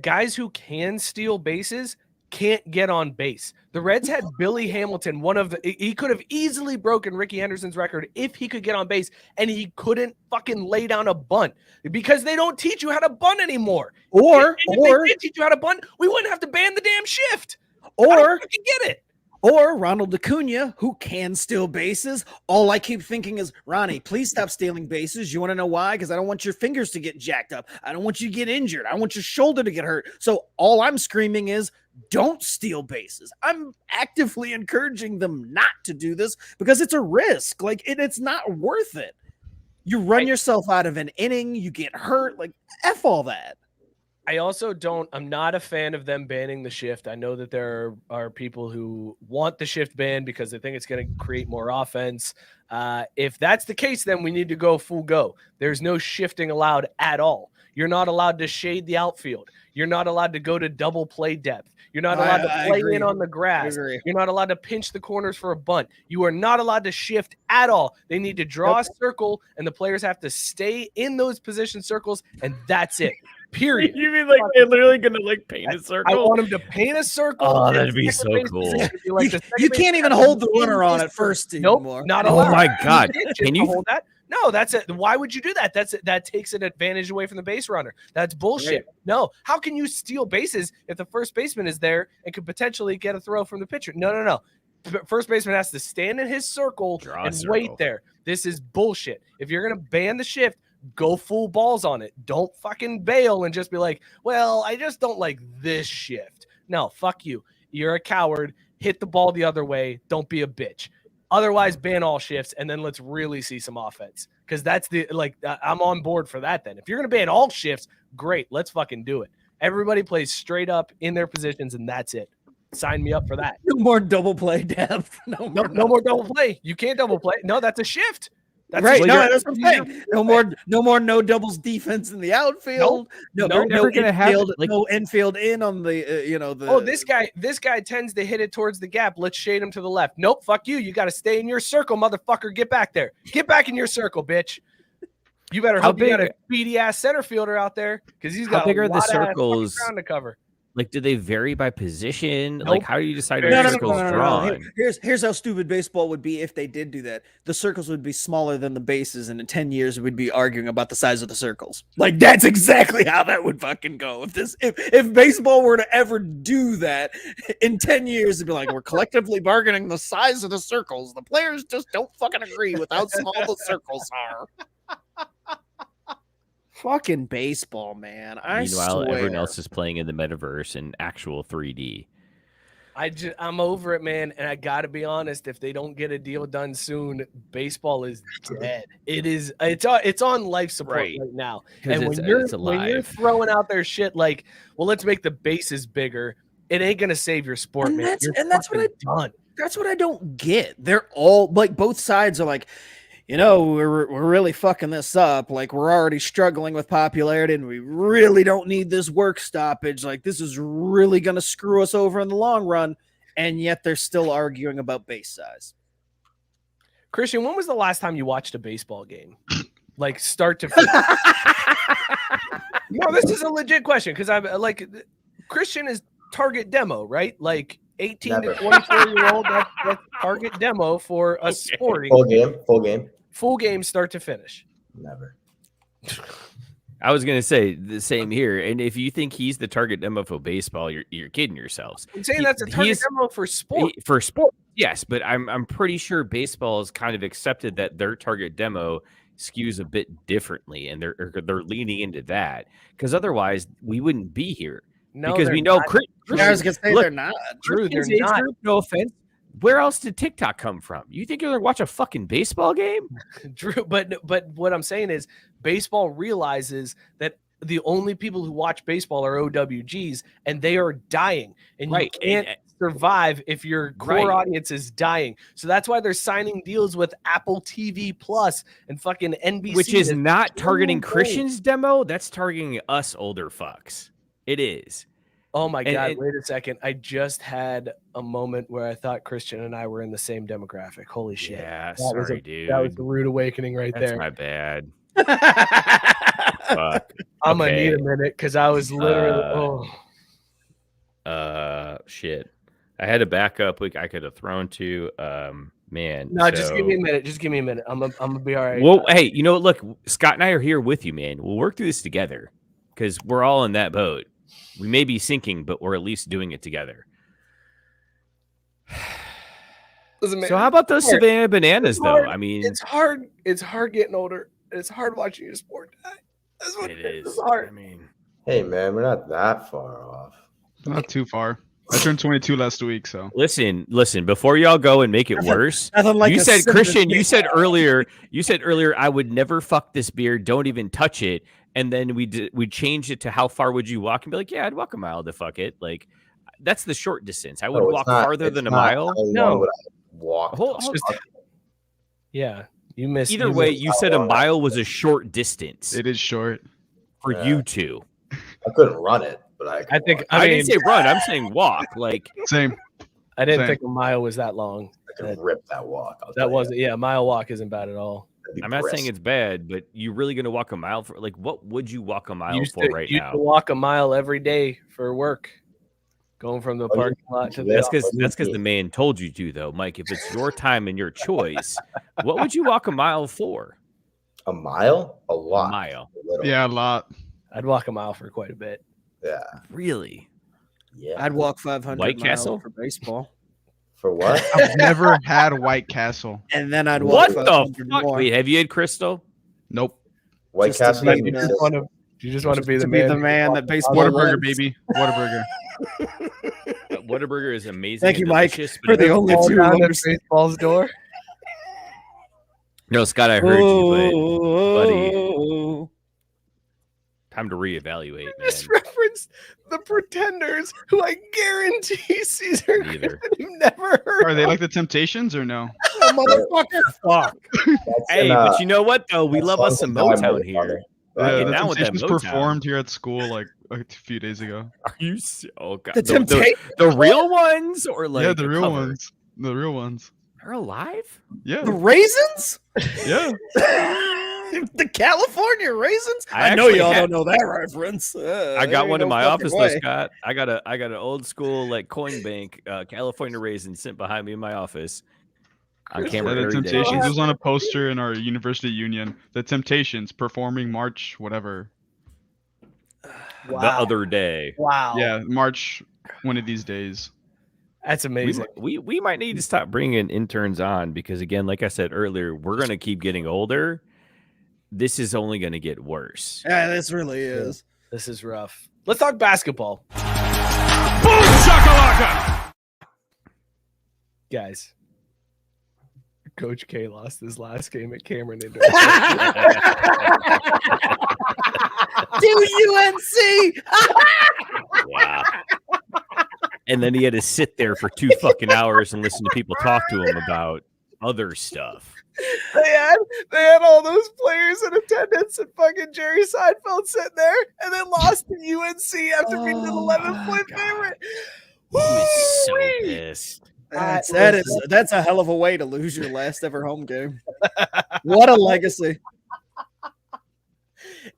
Speaker 3: guys who can steal bases can't get on base. The Reds had Billy Hamilton, he could have easily broken Ricky Henderson's record if he could get on base, and he couldn't fucking lay down a bunt because they don't teach you how to bunt anymore.
Speaker 2: Or
Speaker 3: if they did teach you how to bunt, we wouldn't have to ban the damn shift. I
Speaker 2: or
Speaker 3: don't fucking get it.
Speaker 2: Or Ronald Acuna, who can steal bases. All I keep thinking is, Ronnie, please stop stealing bases. You want to know why? Because I don't want your fingers to get jacked up. I don't want you to get injured. I don't want your shoulder to get hurt. So all I'm screaming is, don't steal bases. I'm actively encouraging them not to do this because it's a risk. Like, it's not worth it. You run yourself out of an inning. You get hurt. Like, F all that.
Speaker 3: I'm not a fan of them banning the shift. I know that there are people who want the shift banned because they think it's going to create more offense. If that's the case, then we need to go full go. There's no shifting allowed at all. You're not allowed to shade the outfield. You're not allowed to go to double play depth. You're not allowed to play in on the grass. You're not allowed to pinch the corners for a bunt. You are not allowed to shift at all. They need to draw a circle, and the players have to stay in those position circles, and that's it. Period.
Speaker 4: You mean like they're literally gonna like paint a circle?
Speaker 3: I want them to paint a circle.
Speaker 4: Oh, that'd be so cool.
Speaker 2: You can't even hold the runner on at first anymore.
Speaker 3: Nope, not
Speaker 4: Oh
Speaker 3: allowed.
Speaker 4: my God.
Speaker 3: Can you hold that? No, that's it. Why would you do that? That takes an advantage away from the base runner. That's bullshit.
Speaker 2: Right.
Speaker 3: No. How can you steal bases if the first baseman is there and could potentially get a throw from the pitcher? No. First baseman has to stand in his circle and wait there. This is bullshit. If you're gonna ban the shift, go full balls on it. Don't fucking bail and just be like, well, I just don't like this shift. No, fuck you. You're a coward. Hit the ball the other way. Don't be a bitch. Otherwise, ban all shifts, and then let's really see some offense. Because that's I'm on board for that then. If you're going to ban all shifts, great. Let's fucking do it. Everybody plays straight up in their positions, and that's it. Sign me up for that.
Speaker 2: No more double play depth. No
Speaker 3: more double play. You can't double play. No, that's a shift. That's
Speaker 2: right.
Speaker 3: a
Speaker 2: No,
Speaker 3: shift.
Speaker 2: that's what I'm saying. No more no doubles defense in the outfield. No infield in on the
Speaker 3: Oh, this guy tends to hit it towards the gap. Let's shade him to the left. Nope, fuck you. You got to stay in your circle, motherfucker. Get back there. Get back in your circle, bitch. You better hope you got a speedy ass center fielder out there because he's got
Speaker 4: how big
Speaker 3: a
Speaker 4: are the
Speaker 3: lot of
Speaker 4: circles
Speaker 3: ground to cover.
Speaker 4: Like, do they vary by position?
Speaker 3: Nope.
Speaker 4: Like, how do you decide where the circle's drawn?
Speaker 2: Here's how stupid baseball would be if they did do that. The circles would be smaller than the bases, and in 10 years we'd be arguing about the size of the circles. Like, that's exactly how that would fucking go. If baseball were to ever do that, in 10 years it'd be like, we're collectively bargaining the size of the circles. The players just don't fucking agree with how small the circles are. Fucking baseball, man. I
Speaker 4: Meanwhile,
Speaker 2: swear.
Speaker 4: everyone else is playing in the metaverse in actual 3D.
Speaker 3: I'm over it, man. And I got to be honest, if they don't get a deal done soon, baseball is dead. It's on life support right now. And when you're throwing out their shit like, well, let's make the bases bigger, it ain't going to save your sport, man.
Speaker 2: That's what I don't get. They're all like, both sides are like, we're really fucking this up. Like, we're already struggling with popularity and we really don't need this work stoppage. Like, this is really going to screw us over in the long run. And yet they're still arguing about base size.
Speaker 3: Christian, when was the last time you watched a baseball game? Like, start to finish? No, this is a legit question because I'm like, Christian is target demo, right? Like 18 to 24-year-old, that's target demo for a sporting
Speaker 5: full game,
Speaker 3: start to finish.
Speaker 5: Never.
Speaker 4: I was gonna say the same here, and if you think he's the target demo for baseball, you're kidding yourselves.
Speaker 3: I'm saying that's a target demo for sport.
Speaker 4: For sport, yes, but I'm pretty sure baseball has kind of accepted that their target demo skews a bit differently, and they're leaning into that because otherwise we wouldn't be here.
Speaker 3: No,
Speaker 4: because we know
Speaker 2: I was gonna say they're not.
Speaker 3: Drew, they're not.
Speaker 4: No offense. Where else did TikTok come from? You think you're gonna watch a fucking baseball game?
Speaker 3: Drew, but what I'm saying is baseball realizes that the only people who watch baseball are OWGs, and they are dying, and you can't survive if your core audience is dying. So that's why they're signing deals with Apple TV Plus and fucking NBC,
Speaker 4: which is not targeting Christian's demo. That's targeting us older fucks. It is.
Speaker 3: Oh my God, wait a second. I just had a moment where I thought Christian and I were in the same demographic. Holy shit.
Speaker 4: Yeah,
Speaker 3: dude. That was a rude awakening right there.
Speaker 4: That's my bad.
Speaker 3: I'm going to need a minute because I was literally,
Speaker 4: shit. I had a backup I could have thrown to, man.
Speaker 3: No, just give me a minute. Just give me a minute. I'm going to be all right.
Speaker 4: Well, hey, you know what? Look, Scott and I are here with you, man. We'll work through this together because we're all in that boat. We may be sinking, but we're at least doing it together.
Speaker 3: Listen, man,
Speaker 4: so how about those Savannah bananas, though? I mean,
Speaker 3: it's hard. It's hard getting older. It's hard watching your sport die. That's what it is. It's hard.
Speaker 4: I mean,
Speaker 5: hey, man, we're not that far off.
Speaker 6: Not too far. I turned 22 last week, so
Speaker 4: listen. Before y'all go and make it worse, you said, Christian. You said earlier. I would never fuck this beer. Don't even touch it. And then we changed it to how far would you walk and be like, yeah, I'd walk a mile to fuck it. Like that's the short distance. I would walk farther than a mile.
Speaker 5: No, walk.
Speaker 3: Yeah, you missed.
Speaker 4: Either way, you said a mile was a short distance.
Speaker 6: It is short
Speaker 4: for you two.
Speaker 5: I couldn't run it, but I
Speaker 3: think
Speaker 4: I didn't say run. I'm saying walk. Like
Speaker 6: same.
Speaker 3: I didn't think a mile was that long.
Speaker 5: I could rip that walk.
Speaker 3: That wasn't. Yeah, a mile walk isn't bad at all.
Speaker 4: I'm not saying it's bad, but you really going to walk a mile for? Like, what would you walk a mile for right now?
Speaker 3: You walk a mile every day for work, going from the parking lot to the.
Speaker 4: That's because the man told you to, though, Mike. If it's your time and your choice, what would you walk a mile for?
Speaker 5: A mile? A lot.
Speaker 4: A mile.
Speaker 6: Yeah, a lot.
Speaker 3: I'd walk a mile for quite a bit.
Speaker 5: Yeah.
Speaker 4: Really?
Speaker 5: Yeah.
Speaker 2: I'd walk 500
Speaker 4: White
Speaker 2: miles
Speaker 4: Castle
Speaker 2: for baseball.
Speaker 5: For what?
Speaker 6: I've never had White Castle.
Speaker 2: And then I'd walk.
Speaker 4: What the fuck?
Speaker 2: More.
Speaker 4: Wait, have you had Crystal?
Speaker 6: Nope.
Speaker 5: White Castle.
Speaker 3: You just want to be the man
Speaker 2: that baseball.
Speaker 6: Whataburger, baby. Whataburger.
Speaker 4: Whataburger is amazing.
Speaker 2: Thank you, Mike, for
Speaker 4: but
Speaker 2: the only two numbers.
Speaker 3: Baseball's door.
Speaker 4: No, Scott, I heard you, but buddy, time to reevaluate. Man.
Speaker 3: Just referenced the Pretenders, who I guarantee Cesar you've never heard.
Speaker 6: Are they like the Temptations or no?
Speaker 2: Oh, motherfucker! Fuck.
Speaker 4: Hey, but you know what though? We love us some Motown here.
Speaker 6: The
Speaker 4: down with that
Speaker 6: Temptations performed here at school like a few days ago.
Speaker 4: Are you? Oh god,
Speaker 2: the
Speaker 4: real ones or like
Speaker 6: yeah, the real ones. The real ones.
Speaker 4: They're alive?
Speaker 6: Yeah.
Speaker 2: The Raisins?
Speaker 6: Yeah.
Speaker 2: The California Raisins?
Speaker 4: I
Speaker 2: know y'all don't know that reference.
Speaker 4: I got one in my office though, Scott. I got an old school like coin bank California Raisin sent behind me in my office. On camera.
Speaker 6: The Temptations was on a poster in our university union. The Temptations performing March whatever.
Speaker 4: Wow. The other day.
Speaker 3: Wow.
Speaker 6: Yeah, March one of these days.
Speaker 3: That's amazing.
Speaker 4: We might need to stop bringing interns on because, again, like I said earlier, we're going to keep getting older. This is only going to get worse.
Speaker 2: Yeah, this really is.
Speaker 3: This is rough. Let's talk basketball.
Speaker 7: Boom shakalaka!
Speaker 3: Guys, Coach K lost his last game at Cameron Indoor.
Speaker 2: To UNC!
Speaker 4: Wow. And then he had to sit there for 2 fucking hours and listen to people talk to him about other stuff.
Speaker 3: They had all those players in attendance and fucking Jerry Seinfeld sitting there and then lost to UNC after being an 11-point favorite.
Speaker 4: He was so
Speaker 3: Woo-wee!
Speaker 4: pissed.
Speaker 2: That's a hell of a way to lose your last ever home game. What a legacy.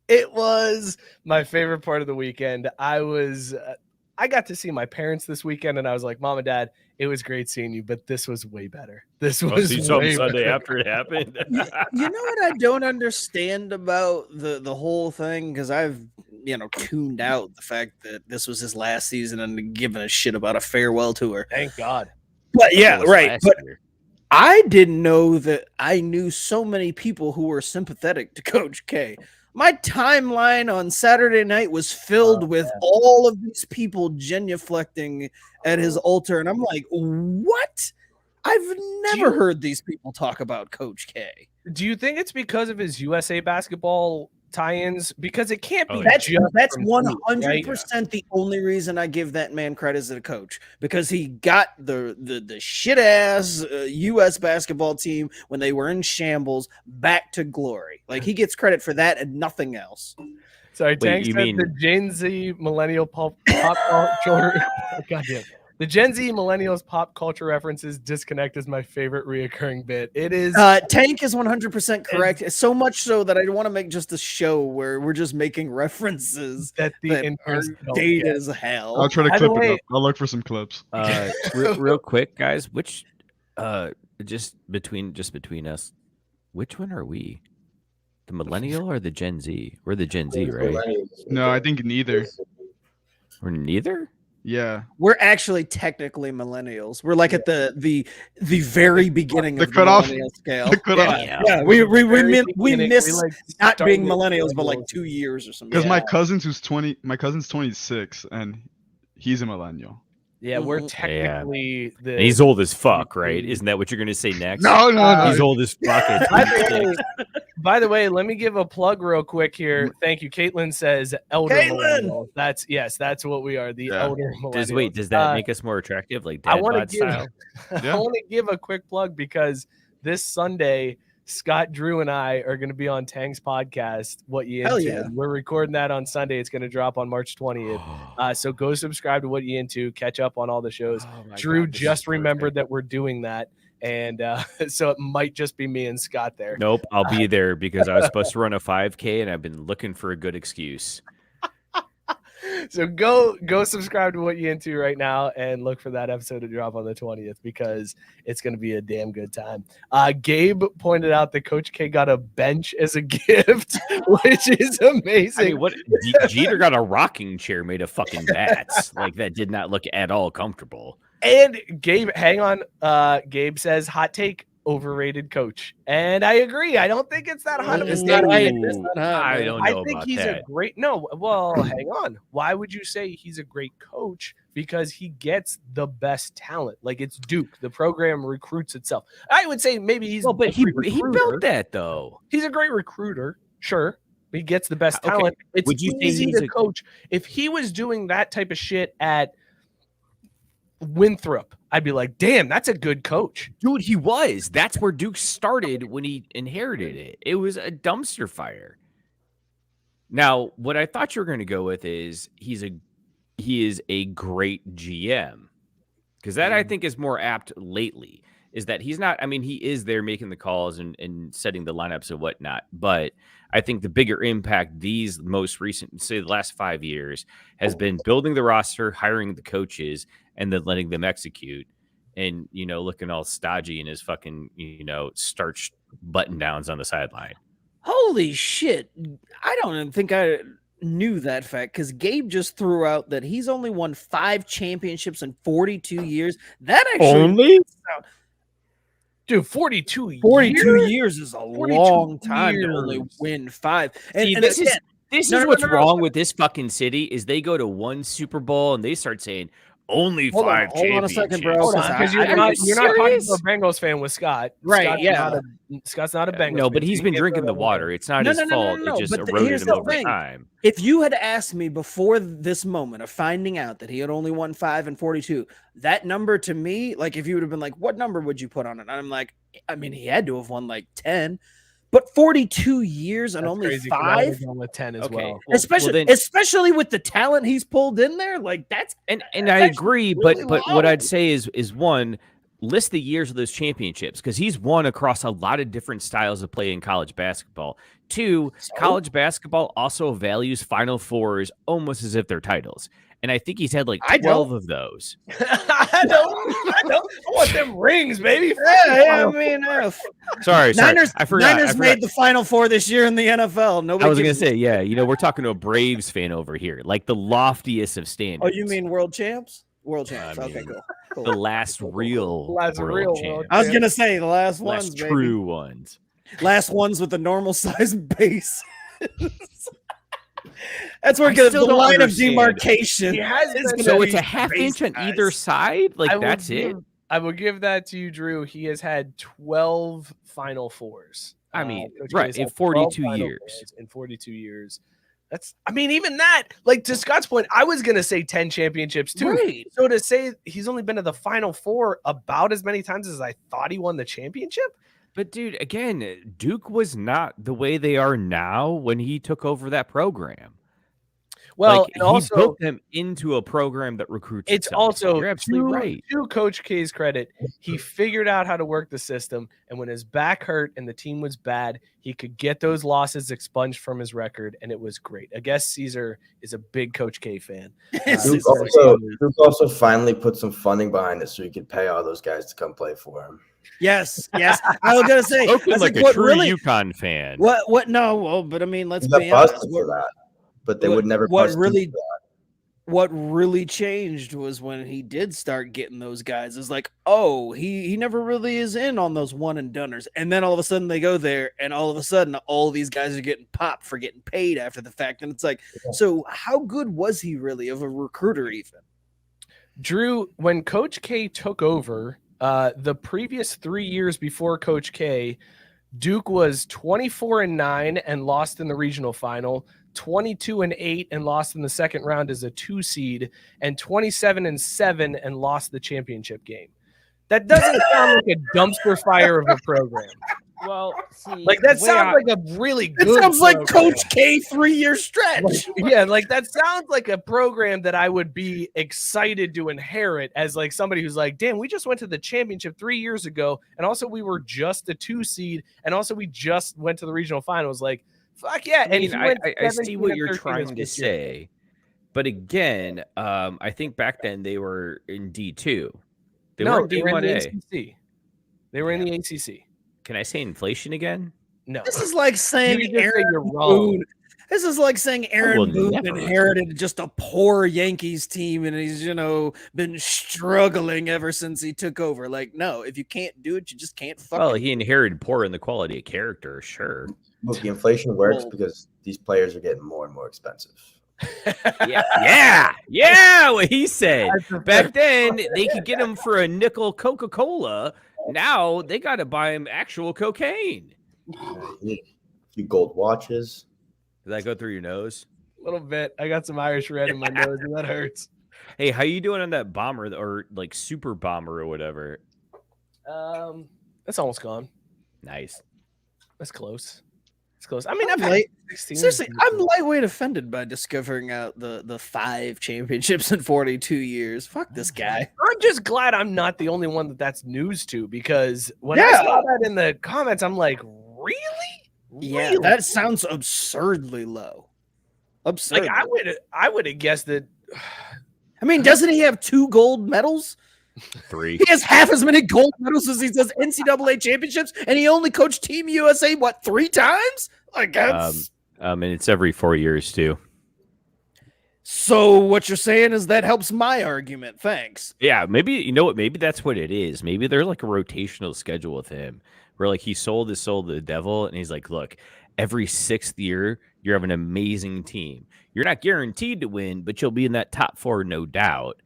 Speaker 3: It was my favorite part of the weekend. I got to see my parents this weekend, and I was like, Mom and Dad, it was great seeing you, but this was way better. This was
Speaker 4: see something
Speaker 3: way
Speaker 4: Sunday
Speaker 3: better.
Speaker 4: after it happened.
Speaker 2: You know what I don't understand about the whole thing? Because I've tuned out the fact that this was his last season and given a shit about a farewell tour.
Speaker 3: Thank God.
Speaker 2: But yeah,
Speaker 4: It was
Speaker 2: right.
Speaker 4: last
Speaker 2: But
Speaker 4: year.
Speaker 2: I didn't know that I knew so many people who were sympathetic to Coach K. My timeline on Saturday night was filled with all of these people genuflecting at his altar. And I'm like, what? I've never heard these people talk about Coach K.
Speaker 3: Do you think it's because of his USA basketball tie-ins? Because it can't be.
Speaker 2: That's
Speaker 3: from
Speaker 2: 100% the only reason I give that man credit as a coach, because he got the shit ass U.S. basketball team when they were in shambles back to glory. Like, he gets credit for that and nothing else.
Speaker 3: Sorry, Tank
Speaker 4: you
Speaker 3: said
Speaker 4: mean-
Speaker 3: the Gen Z millennial pop culture. Goddamn. The Gen Z millennials pop culture references disconnect is my favorite reoccurring bit. It is.
Speaker 2: Tank is 100% correct. So much so that I want to make just a show where we're just making references
Speaker 3: that the
Speaker 2: that are
Speaker 3: interns don't
Speaker 2: dated
Speaker 3: get.
Speaker 2: as hell.
Speaker 6: I'll try to
Speaker 3: By the
Speaker 6: clip it
Speaker 3: way-
Speaker 6: up. I'll look for some clips.
Speaker 4: Real quick, guys, which just between us, which one are we? The millennial or the Gen Z? We're the Gen Z, right?
Speaker 6: No, I think neither.
Speaker 4: We're neither?
Speaker 6: Yeah.
Speaker 2: We're actually technically millennials. We're like at the very beginning
Speaker 6: The
Speaker 2: of the
Speaker 6: cutoff.
Speaker 2: millennial scale.
Speaker 6: The cutoff.
Speaker 2: Yeah, we
Speaker 3: Very beginning,
Speaker 2: miss
Speaker 3: like,
Speaker 2: not being
Speaker 3: started
Speaker 2: millennials, but like
Speaker 3: millennials.
Speaker 2: 2 years or something.
Speaker 6: Because my cousin's 26 and he's a millennial.
Speaker 3: Yeah, we're
Speaker 2: Mhm.
Speaker 3: technically the.
Speaker 4: And he's old as fuck, right? Isn't that what you're gonna say next?
Speaker 6: No.
Speaker 4: He's old as fuck. at
Speaker 3: By the
Speaker 4: 26.
Speaker 3: way- By the way, let me give a plug real quick here. Thank you. Caitlin says elder
Speaker 2: Caitlin!
Speaker 3: millennials. That's what we are. The
Speaker 6: Yeah.
Speaker 3: elder millennials.
Speaker 4: Does that make us more attractive? Like
Speaker 3: I
Speaker 4: dad
Speaker 3: want
Speaker 4: bod
Speaker 3: to give
Speaker 4: style?
Speaker 6: Yeah.
Speaker 3: I want to give a quick plug because this Sunday, Scott, Drew, and I are going to be on Tang's podcast. What You
Speaker 2: Hell
Speaker 3: Into?
Speaker 2: yeah.
Speaker 3: We're recording that on Sunday. It's going to drop on March 20th. So go subscribe to What You Into. Catch up on all the shows. Drew just remembered that we're doing that, and so it might just be me and Scott there.
Speaker 4: Nope, I'll be there because I was supposed to run a 5K and I've been looking for a good excuse.
Speaker 3: So go subscribe to What You Into right now and look for that episode to drop on the 20th because it's going to be a damn good time. Gabe pointed out that Coach K got a bench as a gift, which is amazing.
Speaker 4: I mean, what Jeter got a rocking chair made of fucking bats. Like that did not look at all comfortable.
Speaker 3: And Gabe, hang on. Gabe says hot take, overrated coach. And I agree. I don't think it's that hot of a
Speaker 2: It's not
Speaker 3: take.
Speaker 2: hot. It's not hot,
Speaker 4: I
Speaker 2: man.
Speaker 4: don't
Speaker 3: I
Speaker 4: know
Speaker 3: think
Speaker 4: about
Speaker 3: he's
Speaker 4: that.
Speaker 3: a great hang on. Why would you say he's a great coach? Because he gets the best talent. Like it's Duke. The program recruits itself. I would say maybe he's
Speaker 4: Well, but
Speaker 3: a
Speaker 4: he
Speaker 3: great recruiter.
Speaker 4: built that though.
Speaker 3: He's a great recruiter, sure. He gets the best
Speaker 4: Okay.
Speaker 3: talent. It's
Speaker 4: Would you say
Speaker 3: easy
Speaker 4: he's
Speaker 3: to coach. If he was doing that type of shit at Winthrop, I'd be like, damn, that's a good coach.
Speaker 4: Dude, he was. That's where Duke started when he inherited it. It was a dumpster fire. Now, what I thought you were going to go with is he is a great GM. Because that I think is more apt lately. Is that he's not, I mean, he is there making the calls and setting the lineups and whatnot. But I think the bigger impact these most recent, say the last 5 years, has been building the roster, hiring the coaches, and then letting them execute. And, looking all stodgy in his fucking, starched button downs on the sideline.
Speaker 2: Holy shit. I don't even think I knew that fact because Gabe just threw out that he's only won 5 championships in 42 years. That actually
Speaker 3: Dude, 42
Speaker 2: years is a
Speaker 3: 42
Speaker 2: long time to only
Speaker 3: years.
Speaker 2: win 5. And,
Speaker 4: See,
Speaker 2: and
Speaker 4: this
Speaker 2: again,
Speaker 4: is
Speaker 2: no,
Speaker 4: what's
Speaker 2: no.
Speaker 4: wrong with this fucking city is they go to one Super Bowl and they start saying, Only
Speaker 2: Hold on,
Speaker 4: five
Speaker 2: hold on a second, bro.
Speaker 3: Hold on, because you're not talking to
Speaker 4: serious?
Speaker 3: a Bengals fan with Scott.
Speaker 2: Right,
Speaker 3: Scott's
Speaker 2: yeah.
Speaker 3: not Scott's not a Bengals
Speaker 4: No,
Speaker 3: fan,
Speaker 4: but
Speaker 3: so
Speaker 4: he's
Speaker 3: you
Speaker 4: been
Speaker 3: can't
Speaker 4: drinking
Speaker 3: throw
Speaker 4: the
Speaker 3: that
Speaker 4: water.
Speaker 3: away.
Speaker 4: It's not his fault. It just
Speaker 2: But
Speaker 4: eroded
Speaker 2: here's
Speaker 4: him
Speaker 2: the
Speaker 4: over
Speaker 2: thing.
Speaker 4: time.
Speaker 2: If you had asked me before this moment of finding out that he had only won 5 and 42, that number to me, like if you would have been like, what number would you put on it? I'm like, I mean, he had to have won like 10, but 42 years and
Speaker 3: That's
Speaker 2: only
Speaker 3: crazy, 'cause I would've
Speaker 2: 5,
Speaker 3: gone with 10 as
Speaker 4: Okay.
Speaker 3: well.
Speaker 2: especially with the talent he's pulled in there, like that's
Speaker 4: And
Speaker 2: that's
Speaker 4: I
Speaker 2: actually
Speaker 4: agree,
Speaker 2: really
Speaker 4: but what
Speaker 2: low.
Speaker 4: I'd say is one, list the years of those championships because he's won across a lot of different styles of play in college basketball. Two, college basketball also values Final Fours almost as if they're titles. And I think he's had like 12 of those.
Speaker 3: I want them rings, baby.
Speaker 2: Yeah, I mean,
Speaker 4: Sorry.
Speaker 2: Niners,
Speaker 4: I forgot.
Speaker 2: Niners made the Final Four this year in the NFL. Nobody.
Speaker 4: I was going to
Speaker 2: gives
Speaker 4: say, yeah, we're talking to a Braves fan over here, like the loftiest of standards.
Speaker 2: Oh, you mean world champs? World champs.
Speaker 4: I
Speaker 2: Okay,
Speaker 4: mean,
Speaker 2: cool.
Speaker 4: The last real
Speaker 3: Last
Speaker 4: world
Speaker 3: real
Speaker 4: champ.
Speaker 3: world
Speaker 2: I was gonna say the last
Speaker 4: Last
Speaker 2: ones, baby.
Speaker 4: true ones.
Speaker 2: Last ones with a normal size base. That's where
Speaker 4: I
Speaker 2: the
Speaker 4: still don't
Speaker 2: line of
Speaker 4: understand.
Speaker 2: demarcation.
Speaker 3: He has
Speaker 2: is
Speaker 3: been-
Speaker 2: gonna
Speaker 4: So
Speaker 2: be
Speaker 4: it's a half
Speaker 2: base
Speaker 4: inch on
Speaker 2: size.
Speaker 4: either side? Like,
Speaker 3: I will
Speaker 4: that's it?
Speaker 3: give- I will give that to you, Drew. He has had 12 Final Fours.
Speaker 4: I mean,
Speaker 3: Coach K
Speaker 4: right,
Speaker 3: has
Speaker 4: in
Speaker 3: had
Speaker 4: 42
Speaker 3: 12 Final
Speaker 4: years.
Speaker 3: Fours in 42 years. That's, I mean, even that, like to Scott's point, I was going to say 10 championships too.
Speaker 2: Right.
Speaker 3: So to say he's only been to the Final Four about as many times as I thought he won the championship.
Speaker 4: But dude, again, Duke was not the way they are now when he took over that program.
Speaker 3: Well,
Speaker 4: Like,
Speaker 3: and also
Speaker 4: he built them into a program that recruits.
Speaker 3: it's
Speaker 4: itself.
Speaker 3: also
Speaker 4: You're absolutely right.
Speaker 3: to Coach K's credit, he figured out how to work the system, and when his back hurt and the team was bad, he could get those losses expunged from his record, and it was great. I guess Cesar is a big Coach K fan.
Speaker 5: Duke also finally put some funding behind it so he could pay all those guys to come play for him.
Speaker 2: Yes. I was gonna say,
Speaker 4: Spoken
Speaker 2: I was
Speaker 4: like a
Speaker 2: what
Speaker 4: true
Speaker 2: really?
Speaker 4: UConn fan.
Speaker 2: What? No. Well, but I mean, let's
Speaker 5: He got
Speaker 2: be honest.
Speaker 5: busted for that, but they
Speaker 2: what-
Speaker 5: would never.
Speaker 2: what
Speaker 5: bust Duke
Speaker 2: really-
Speaker 5: for that.
Speaker 2: What really changed was when he did start getting those guys. It's like, oh, he never really is in on those one and doners, and then all of a sudden they go there, and all of a sudden all these guys are getting popped for getting paid after the fact, and it's like, so how good was he really of a recruiter even?
Speaker 3: Drew, when Coach K took over, the previous 3 years before Coach K, Duke was 24-9 and lost in the regional final, 22-8 and lost in the second round as a 2 seed, and 27-7 and lost the championship game. That doesn't sound like a dumpster fire of a program.
Speaker 4: Well, see,
Speaker 3: Like that sounds like a really good.
Speaker 2: It sounds like
Speaker 3: program.
Speaker 2: Coach K 3-year stretch.
Speaker 3: Yeah, like that sounds like a program that I would be excited to inherit as like somebody who's like, damn, we just went to the championship 3 years ago, and also we were just a 2 seed, and also we just went to the regional finals. Like, fuck yeah!
Speaker 4: I mean,
Speaker 3: he went
Speaker 4: I see
Speaker 3: 17
Speaker 4: what
Speaker 3: and
Speaker 4: you're
Speaker 3: 13
Speaker 4: trying
Speaker 3: his
Speaker 4: to
Speaker 3: first year.
Speaker 4: say, but again, I think back then they were in D2. They
Speaker 3: No,
Speaker 4: were in
Speaker 3: they were in the
Speaker 4: D1A.
Speaker 3: ACC. They were in the ACC.
Speaker 4: Can I say inflation again?
Speaker 3: No,
Speaker 2: This is like saying
Speaker 3: You just say
Speaker 2: Aaron
Speaker 3: you're wrong.
Speaker 2: Boone. This is like saying Aaron
Speaker 4: will
Speaker 2: Boone
Speaker 4: never
Speaker 2: inherited just a poor Yankees team, and he's been struggling ever since he took over. Like, no, if you can't do it, you just can't
Speaker 4: Well,
Speaker 2: fucking.
Speaker 4: he inherited poor in the quality of character, sure.
Speaker 5: Look, the inflation works
Speaker 2: Well-
Speaker 5: because these players are getting more and more expensive.
Speaker 4: Yeah, what he said. Back then, they could get him for a nickel Coca-Cola. Now they got to buy him actual cocaine.
Speaker 5: You need a few gold watches.
Speaker 4: Did that go through your nose?
Speaker 3: A little bit. I got some Irish red in my nose, and that hurts.
Speaker 4: Hey, how you doing on that bomber or like super bomber or whatever?
Speaker 3: That's almost gone.
Speaker 4: Nice.
Speaker 3: That's close. It's close. I mean,
Speaker 2: I'm
Speaker 3: I've had
Speaker 2: light-
Speaker 3: 16
Speaker 2: Seriously,
Speaker 3: years.
Speaker 2: I'm lightweight offended by discovering out the 5 championships in 42 years. Fuck this guy.
Speaker 3: I'm just glad I'm not the only one that's news to, because when I
Speaker 2: Yeah.
Speaker 3: saw that in the comments, I'm like, really?
Speaker 2: Yeah,
Speaker 3: Really?
Speaker 2: that sounds absurdly low. Absurd.
Speaker 3: like I would have guessed that.
Speaker 2: I mean, doesn't he have 2 gold medals?
Speaker 4: 3.
Speaker 2: He has half as many gold medals as he does NCAA championships, and he only coached Team USA 3 times? Like that's
Speaker 4: And it's every 4 years too.
Speaker 2: so. What you're saying is that helps my argument. Thanks.
Speaker 4: Yeah, maybe you know what? Maybe that's what it is. Maybe there's like a rotational schedule with him, where like he sold his soul to the devil, and he's like, "Look, every 6th year, you have an amazing team. You're not guaranteed to win, but you'll be in that top 4, no doubt.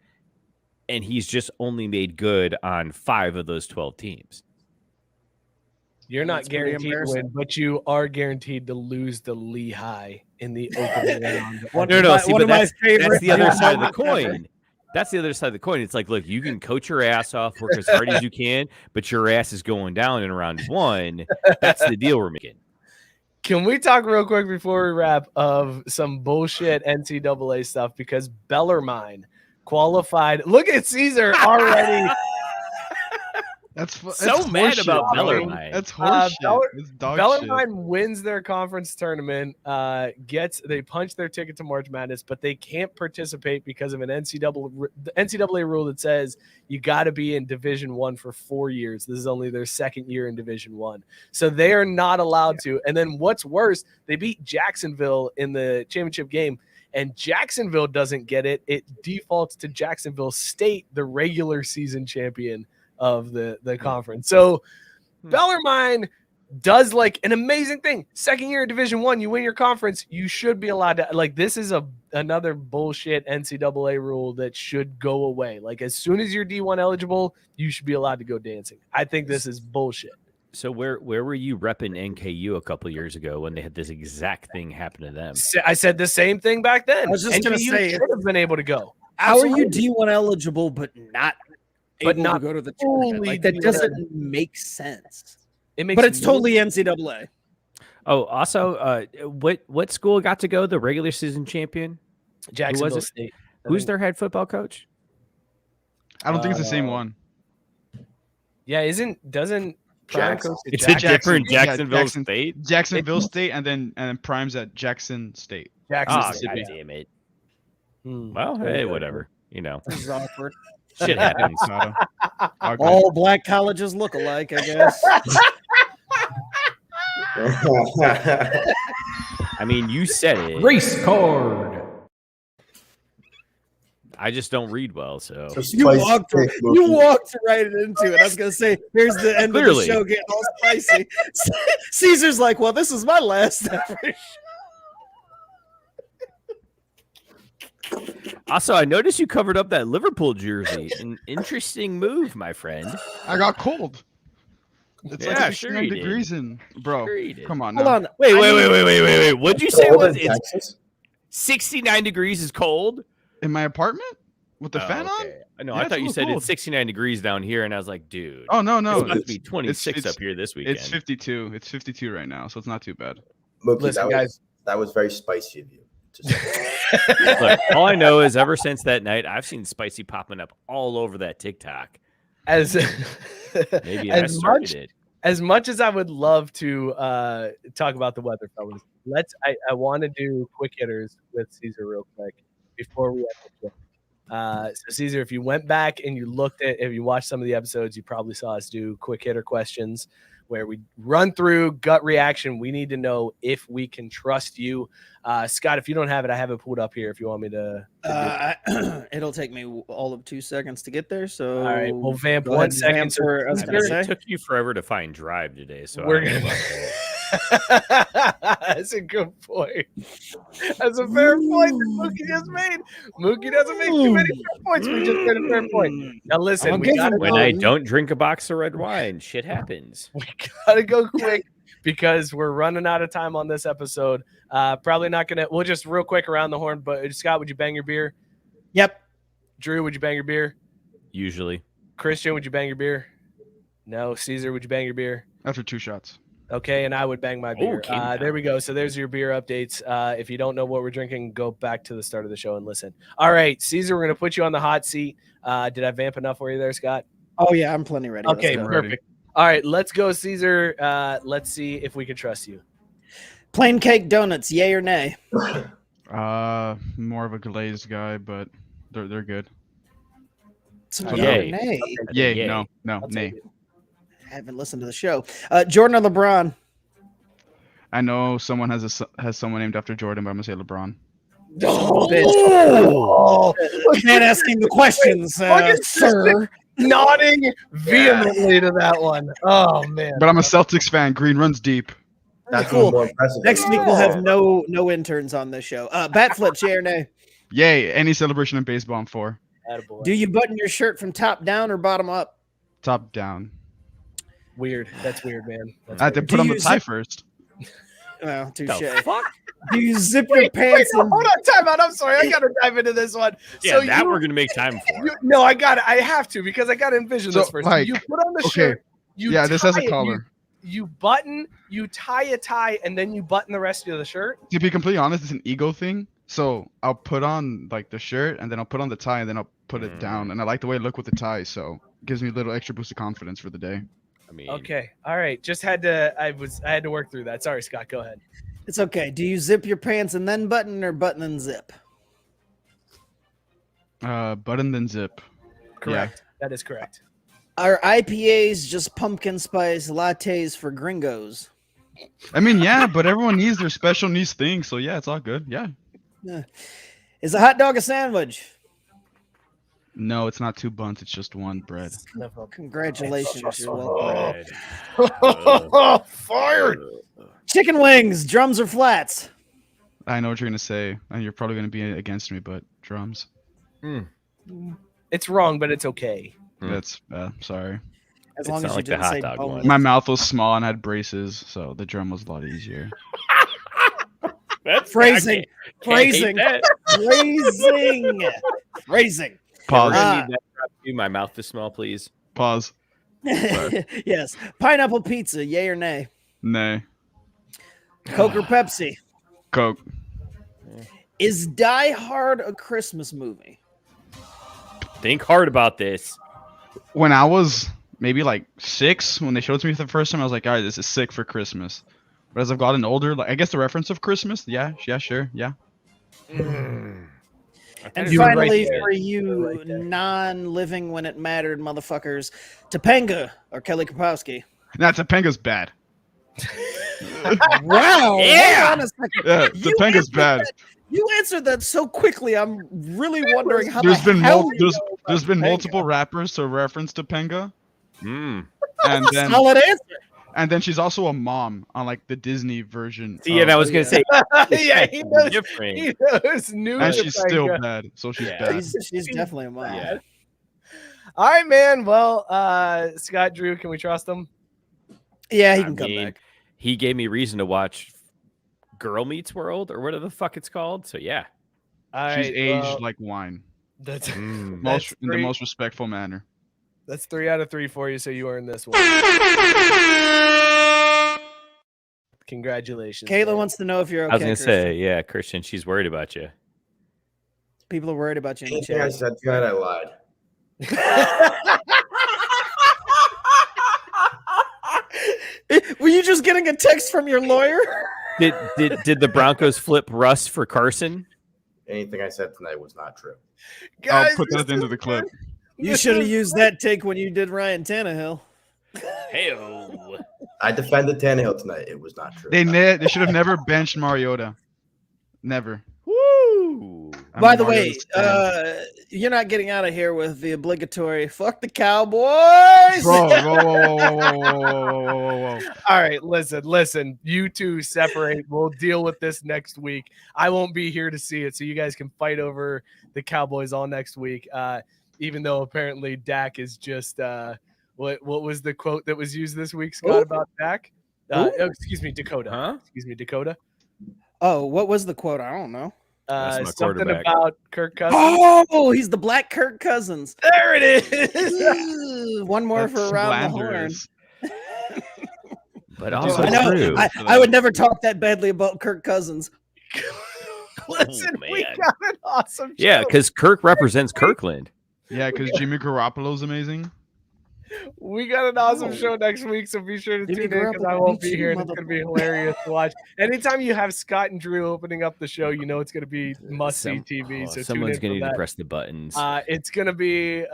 Speaker 4: and he's just only made good on 5 of those 12 teams.
Speaker 3: You're not
Speaker 2: That's pretty
Speaker 3: guaranteed to
Speaker 2: embarrassing.
Speaker 3: win, but you are guaranteed to lose to Lehigh in the opening round.
Speaker 4: See,
Speaker 2: one
Speaker 4: but
Speaker 2: of my
Speaker 4: that's
Speaker 2: favorite
Speaker 4: the other side of the
Speaker 2: moments ever.
Speaker 4: coin. That's the other side of the coin. It's like, look, you can coach your ass off, work as hard as you can, but your ass is going down in round 1. That's the deal we're making.
Speaker 3: Can we talk real quick before we wrap of some bullshit NCAA stuff? Because Bellarmine qualified. Look at Cesar already.
Speaker 6: That's
Speaker 4: So mad about
Speaker 3: I mean,
Speaker 4: Bellarmine.
Speaker 6: That's horseshit. It's dog shit.
Speaker 3: Bellarmine wins their conference tournament, they punch their ticket to March Madness, but they can't participate because of an NCAA rule that says you got to be in Division I for 4 years. This is only their second year in Division I, so they are not allowed to. And then what's worse, they beat Jacksonville in the championship game, and Jacksonville doesn't get it. It defaults to Jacksonville State, the regular season champion of the conference. So Bellarmine does like an amazing thing. Second year in Division I, you win your conference, you should be allowed to, like, this is another bullshit NCAA rule that should go away. Like, as soon as you're D1 eligible, you should be allowed to go dancing. I think this is bullshit.
Speaker 4: So where were you repping NKU a couple years ago when they had this exact thing happen to them?
Speaker 3: I said the same thing back then.
Speaker 2: I was just gonna
Speaker 3: NKU
Speaker 2: say,
Speaker 3: should have been able to go.
Speaker 2: How are you D1 eligible but not able
Speaker 3: not
Speaker 2: to go to the tournament?
Speaker 3: fully
Speaker 2: Like, that
Speaker 3: D1
Speaker 2: doesn't make sense.
Speaker 3: It makes
Speaker 2: But it's
Speaker 3: no
Speaker 2: totally NCAA.
Speaker 4: Oh, also, what school got to go? The regular season champion?
Speaker 3: Jacksonville
Speaker 4: it?
Speaker 3: State.
Speaker 4: Who's their head football coach?
Speaker 6: I don't think it's the same one.
Speaker 3: Yeah, doesn't Prime
Speaker 5: Jackson.
Speaker 3: coach at
Speaker 4: It's a
Speaker 3: Jackson?
Speaker 4: different
Speaker 6: Yeah,
Speaker 4: Jacksonville
Speaker 6: Jackson.
Speaker 4: State.
Speaker 6: Jacksonville State, and then Prime's at Jackson State.
Speaker 3: Jackson
Speaker 4: Oh,
Speaker 3: State.
Speaker 4: God
Speaker 3: Yeah.
Speaker 4: damn it.
Speaker 3: Hmm.
Speaker 4: Well, hey, whatever.
Speaker 2: This is awkward.
Speaker 4: Shit happens.
Speaker 2: All black colleges look alike, I guess.
Speaker 4: I mean, you said it.
Speaker 8: Race card.
Speaker 4: I just don't read well, so.
Speaker 2: You walked right into it. I was gonna say, here's the end
Speaker 4: Clearly.
Speaker 2: of the show getting all spicy. Caesar's like, well, this is my last ever.
Speaker 4: Also, I noticed you covered up that Liverpool jersey. An interesting move, my friend.
Speaker 6: I got cold. It's
Speaker 4: Yeah,
Speaker 6: like
Speaker 4: sure
Speaker 6: 69
Speaker 4: you did.
Speaker 6: degrees in, bro.
Speaker 4: Sure you did.
Speaker 6: Come on
Speaker 2: Hold
Speaker 6: now.
Speaker 2: on.
Speaker 4: Wait. What'd you say?
Speaker 5: Cold in
Speaker 4: It's
Speaker 5: Texas?
Speaker 4: 69 degrees is cold?
Speaker 6: In my apartment with the fan on?
Speaker 4: No,
Speaker 6: Yeah,
Speaker 4: I
Speaker 6: it's
Speaker 4: thought
Speaker 6: a
Speaker 4: you
Speaker 6: little
Speaker 4: said
Speaker 6: cold.
Speaker 4: it's 69 degrees down here, and I was like, dude.
Speaker 6: Oh no, no.
Speaker 4: It's about to be
Speaker 6: it's-
Speaker 4: 26
Speaker 6: it's-
Speaker 4: up here this weekend.
Speaker 6: It's 52. It's 52 right now, so it's not too bad.
Speaker 5: Mookie,
Speaker 3: Listen,
Speaker 5: that was very spicy of you.
Speaker 4: Look, all I know is ever since that night, I've seen spicy popping up all over that TikTok.
Speaker 3: As
Speaker 4: Maybe I
Speaker 3: as
Speaker 4: started
Speaker 3: much
Speaker 4: it.
Speaker 3: as much as I would love to talk about the weather, fellas, I want to do quick hitters with Cesar real quick before we end the show. So Cesar, if you went back and if you watched some of the episodes, you probably saw us do quick hitter questions where we run through gut reaction. We need to know if we can trust you. Scott, if you don't have it, I have it pulled up here if you want me to.
Speaker 2: It'll take me all of 2 seconds to get there. So,
Speaker 3: All right, we'll vamp
Speaker 2: go
Speaker 3: 1
Speaker 2: ahead and
Speaker 3: second.
Speaker 2: vamp for- I was
Speaker 4: I
Speaker 2: gonna
Speaker 4: mean,
Speaker 2: say.
Speaker 4: it took you forever to find Drive today, so I
Speaker 3: We're
Speaker 4: don't know
Speaker 3: gonna-
Speaker 4: about that.
Speaker 3: That's a good point. That's a fair point that Mookie just made. Mookie doesn't make too many fair points. We just made a fair point. Now listen,
Speaker 2: I'll
Speaker 3: we
Speaker 2: give
Speaker 3: gotta
Speaker 2: him
Speaker 4: When
Speaker 3: go.
Speaker 4: I don't drink a box of red wine, shit happens.
Speaker 3: We gotta go quick because we're running out of time on this episode. Probably not gonna. We'll just real quick around the horn. But Scott, would you bang your beer?
Speaker 2: Yep.
Speaker 3: Drew, would you bang your beer?
Speaker 4: Usually.
Speaker 3: Christian, would you bang your beer? No. Caesar, would you bang your beer?
Speaker 6: After 2 shots.
Speaker 3: Okay, and I would bang my beer.
Speaker 4: came down.
Speaker 3: There we go. So there's your beer updates. If you don't know what we're drinking, go back to the start of the show and listen. All right, Cesar, we're going to put you on the hot seat. Did I vamp enough for you there, Scott?
Speaker 2: Oh yeah, I'm plenty ready. Let's
Speaker 3: Okay,
Speaker 2: go.
Speaker 6: ready.
Speaker 3: perfect. All right, let's go, Cesar. Let's see if we can trust you.
Speaker 2: Plain cake donuts, yay or nay?
Speaker 6: More of a glazed guy, but they're good.
Speaker 4: Yay.
Speaker 2: Or nay?
Speaker 6: Yay,
Speaker 4: Yay.
Speaker 6: no,
Speaker 2: I'll
Speaker 6: nay.
Speaker 2: take it. I haven't listened to the show. Jordan or LeBron?
Speaker 6: I know someone has someone named after Jordan, but I'm gonna say LeBron.
Speaker 2: Oh, man, asking the questions, sir.
Speaker 3: Nodding vehemently to that one. Oh man.
Speaker 6: But I'm a Celtics fan. Green runs deep.
Speaker 5: That's
Speaker 2: Cool.
Speaker 5: more impressive.
Speaker 2: Next week we'll have no interns on this show. Bat flips, yay or nay?
Speaker 6: Yay! Any celebration in baseball, I'm for.
Speaker 3: Attaboy.
Speaker 2: Do you button your shirt from top down or bottom up?
Speaker 6: Top down.
Speaker 3: Weird. That's weird, man. That's
Speaker 6: I had to
Speaker 3: weird.
Speaker 6: put on
Speaker 2: Do
Speaker 6: the
Speaker 2: you
Speaker 6: tie
Speaker 2: zip-
Speaker 6: first.
Speaker 2: Well, touche.
Speaker 4: The fuck?
Speaker 2: Do you zip your pants?
Speaker 3: no,
Speaker 2: and-
Speaker 3: hold on, time out. I'm sorry. I got to dive into this one.
Speaker 4: Yeah,
Speaker 3: so
Speaker 4: that
Speaker 3: you,
Speaker 4: we're gonna make time for.
Speaker 3: no, I got it. I have to because I got to envision
Speaker 6: So,
Speaker 3: this first.
Speaker 6: like,
Speaker 3: You put on the
Speaker 6: okay.
Speaker 3: shirt. You
Speaker 6: Yeah, this has
Speaker 3: tie
Speaker 6: a
Speaker 3: it,
Speaker 6: collar.
Speaker 3: You button, you tie a tie, and then you button the rest of the shirt.
Speaker 6: To be completely honest, it's an ego thing. So I'll put on like the shirt, and then I'll put on the tie, and then I'll put it down. And I like the way I look with the tie, so it gives me a little extra boost of confidence for the day.
Speaker 4: I mean,
Speaker 3: Okay. All right. Just had to. I had to work through that. Sorry, Scott. Go ahead.
Speaker 2: It's okay. Do you zip your pants and then button or button and zip?
Speaker 6: Button then zip.
Speaker 3: Correct. That is correct.
Speaker 2: Are IPAs just pumpkin spice lattes for gringos?
Speaker 6: I mean, yeah, but everyone needs their special niche thing, so yeah, it's all good. Yeah.
Speaker 2: Is a hot dog a sandwich?
Speaker 6: No, it's not two buns. It's just one bread.
Speaker 2: Congratulations, you're welcome.
Speaker 3: Fired.
Speaker 2: Chicken wings, drums or flats?
Speaker 6: I know what you're gonna say, and you're probably gonna be against me, but drums.
Speaker 3: It's wrong, but it's okay.
Speaker 6: That's sorry.
Speaker 2: As
Speaker 4: It's
Speaker 2: long
Speaker 4: not
Speaker 2: as you
Speaker 4: like the
Speaker 2: didn't
Speaker 4: hot
Speaker 2: say
Speaker 4: dog
Speaker 2: bone.
Speaker 4: one.
Speaker 6: My mouth was small and had braces, so the drum was a lot easier.
Speaker 4: That's
Speaker 2: Phrasing.
Speaker 4: Can't hate
Speaker 2: Phrasing.
Speaker 4: that.
Speaker 2: Phrasing. Phrasing.
Speaker 6: Pause.
Speaker 4: We're gonna
Speaker 2: Ah.
Speaker 4: need that drop to my mouth to smell, please.
Speaker 6: Pause.
Speaker 2: Yes. Pineapple pizza, yay or nay?
Speaker 6: Nay.
Speaker 2: Coke or Pepsi?
Speaker 6: Coke.
Speaker 2: Is Die Hard a Christmas movie?
Speaker 4: Think hard about this.
Speaker 6: When I was maybe like 6, when they showed it to me for the first time, I was like, all right, this is sick for Christmas. But as I've gotten older, like I guess the reference of Christmas, yeah, sure, yeah.
Speaker 2: And
Speaker 3: You were right
Speaker 2: finally,
Speaker 3: there.
Speaker 2: for you non-living when it mattered motherfuckers, Topanga or Kelly Kapowski?
Speaker 6: Nah, Topanga's bad.
Speaker 2: Wow.
Speaker 4: Yeah.
Speaker 2: Hold on a second.
Speaker 6: Yeah,
Speaker 2: You
Speaker 6: Topanga's
Speaker 2: answered
Speaker 6: bad.
Speaker 2: that- You answered that so quickly. I'm really wondering how
Speaker 6: There's
Speaker 2: the
Speaker 6: been
Speaker 2: hell
Speaker 6: there's been
Speaker 3: Topanga?
Speaker 6: multiple rappers to reference Topanga,
Speaker 4: Mm.
Speaker 6: and then
Speaker 2: solid answer.
Speaker 6: she's also a mom on like the Disney version.
Speaker 4: See, and I was gonna say,
Speaker 3: Yeah, he knows.
Speaker 4: different.
Speaker 3: He knows new.
Speaker 6: and she's still
Speaker 3: Topanga.
Speaker 6: bad, so she's
Speaker 4: Yeah.
Speaker 6: bad.
Speaker 2: She's definitely a mom.
Speaker 4: Yeah.
Speaker 3: All right, man. Well, Scott, Drew, can we trust him?
Speaker 2: Yeah, he
Speaker 4: I
Speaker 2: can come
Speaker 4: mean,
Speaker 2: back.
Speaker 4: he gave me reason to watch Girl Meets World or whatever the fuck it's called. So yeah.
Speaker 3: All
Speaker 6: She's
Speaker 3: right,
Speaker 6: aged
Speaker 3: well,
Speaker 6: like wine,
Speaker 3: that's
Speaker 4: Mm.
Speaker 6: most in the
Speaker 3: three.
Speaker 6: most respectful manner.
Speaker 3: That's 3 out of 3 for you, so you earned this one. Congratulations.
Speaker 2: Kayla
Speaker 3: man.
Speaker 2: wants to know if you're okay.
Speaker 4: I was gonna
Speaker 2: Christian.
Speaker 4: say, yeah, Christian, she's worried about you.
Speaker 2: People are worried about you in the
Speaker 5: Anything I
Speaker 2: chat.
Speaker 5: said tonight, I lied.
Speaker 2: Were you just getting a text from your lawyer?
Speaker 4: Did the Broncos flip Russ for Carson?
Speaker 5: Anything I said tonight was not true.
Speaker 3: Guys,
Speaker 6: I'll put that into the clip.
Speaker 2: You should have used that take when you did Ryan Tannehill.
Speaker 4: Hell.
Speaker 5: I defended Tannehill tonight. It was not true.
Speaker 6: They should have never benched Mariota. Never.
Speaker 4: Woo!
Speaker 6: I'm
Speaker 2: By
Speaker 6: a
Speaker 2: the way,
Speaker 6: Mariota stan.
Speaker 2: you're not getting out of here with the obligatory "fuck the Cowboys."
Speaker 6: Bro, whoa.
Speaker 3: All right, listen. You two separate. We'll deal with this next week. I won't be here to see it, so you guys can fight over the Cowboys all next week. Even though apparently Dak is just what was the quote that was used this week, Scott, about Dak? Excuse me, Dakota.
Speaker 4: Huh?
Speaker 3: Excuse me, Dakota.
Speaker 2: Oh, what was the quote? I don't know.
Speaker 4: That's my
Speaker 3: Something
Speaker 4: quarterback.
Speaker 3: about Kirk Cousins.
Speaker 2: Oh, he's the Black Kirk Cousins.
Speaker 3: There it is.
Speaker 2: One more
Speaker 6: That's
Speaker 2: for around the horn.
Speaker 6: slanderous.
Speaker 4: But
Speaker 6: Dude,
Speaker 4: also
Speaker 2: I know.
Speaker 4: true.
Speaker 2: I would never talk that badly about Kirk Cousins.
Speaker 3: Listen, we
Speaker 4: man.
Speaker 3: got an awesome show.
Speaker 4: Yeah, because Kirk represents Kirkland.
Speaker 6: Yeah, because Jimmy Garoppolo's amazing.
Speaker 3: We got an awesome show next week, so be sure to
Speaker 2: Jimmy
Speaker 3: tune in because I
Speaker 2: Garoppolo
Speaker 3: won't
Speaker 2: beat
Speaker 3: be
Speaker 2: you,
Speaker 3: here, and it's going to be hilarious to watch. Anytime you have Scott and Drew opening up the show, you know it's going to be must-see TV. So
Speaker 4: Someone's
Speaker 3: tune in
Speaker 4: gonna need
Speaker 3: for
Speaker 4: to
Speaker 3: that.
Speaker 4: press the buttons.
Speaker 3: It's gonna be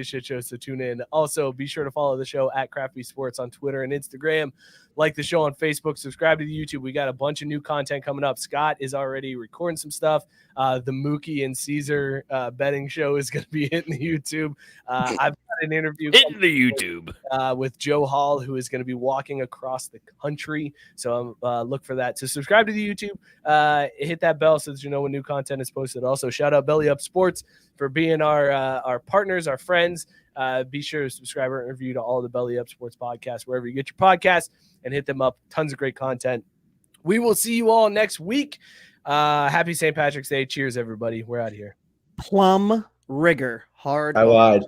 Speaker 3: a shit show. So tune in. Also, be sure to follow the show at Crafty Sports on Twitter and Instagram. like the show on Facebook, subscribe to the YouTube. We got a bunch of new content coming up. Scott is already recording some stuff. The Mookie and Cesar betting show is going to be hitting the YouTube. I've got an interview
Speaker 4: in the YouTube
Speaker 3: with Joe Hall, who is going to be walking across the country. So look for that. So subscribe to the YouTube. Hit that bell so that you know when new content is posted. Also, shout out Belly Up Sports for being our partners, our friends. Be sure to subscribe or review to all the Belly Up Sports podcasts, wherever you get your podcasts, and hit them up. Tons of great content. We will see you all next week. Happy St. Patrick's Day. Cheers, everybody. We're out of here.
Speaker 2: Plum rigor. Hard.
Speaker 5: I lied.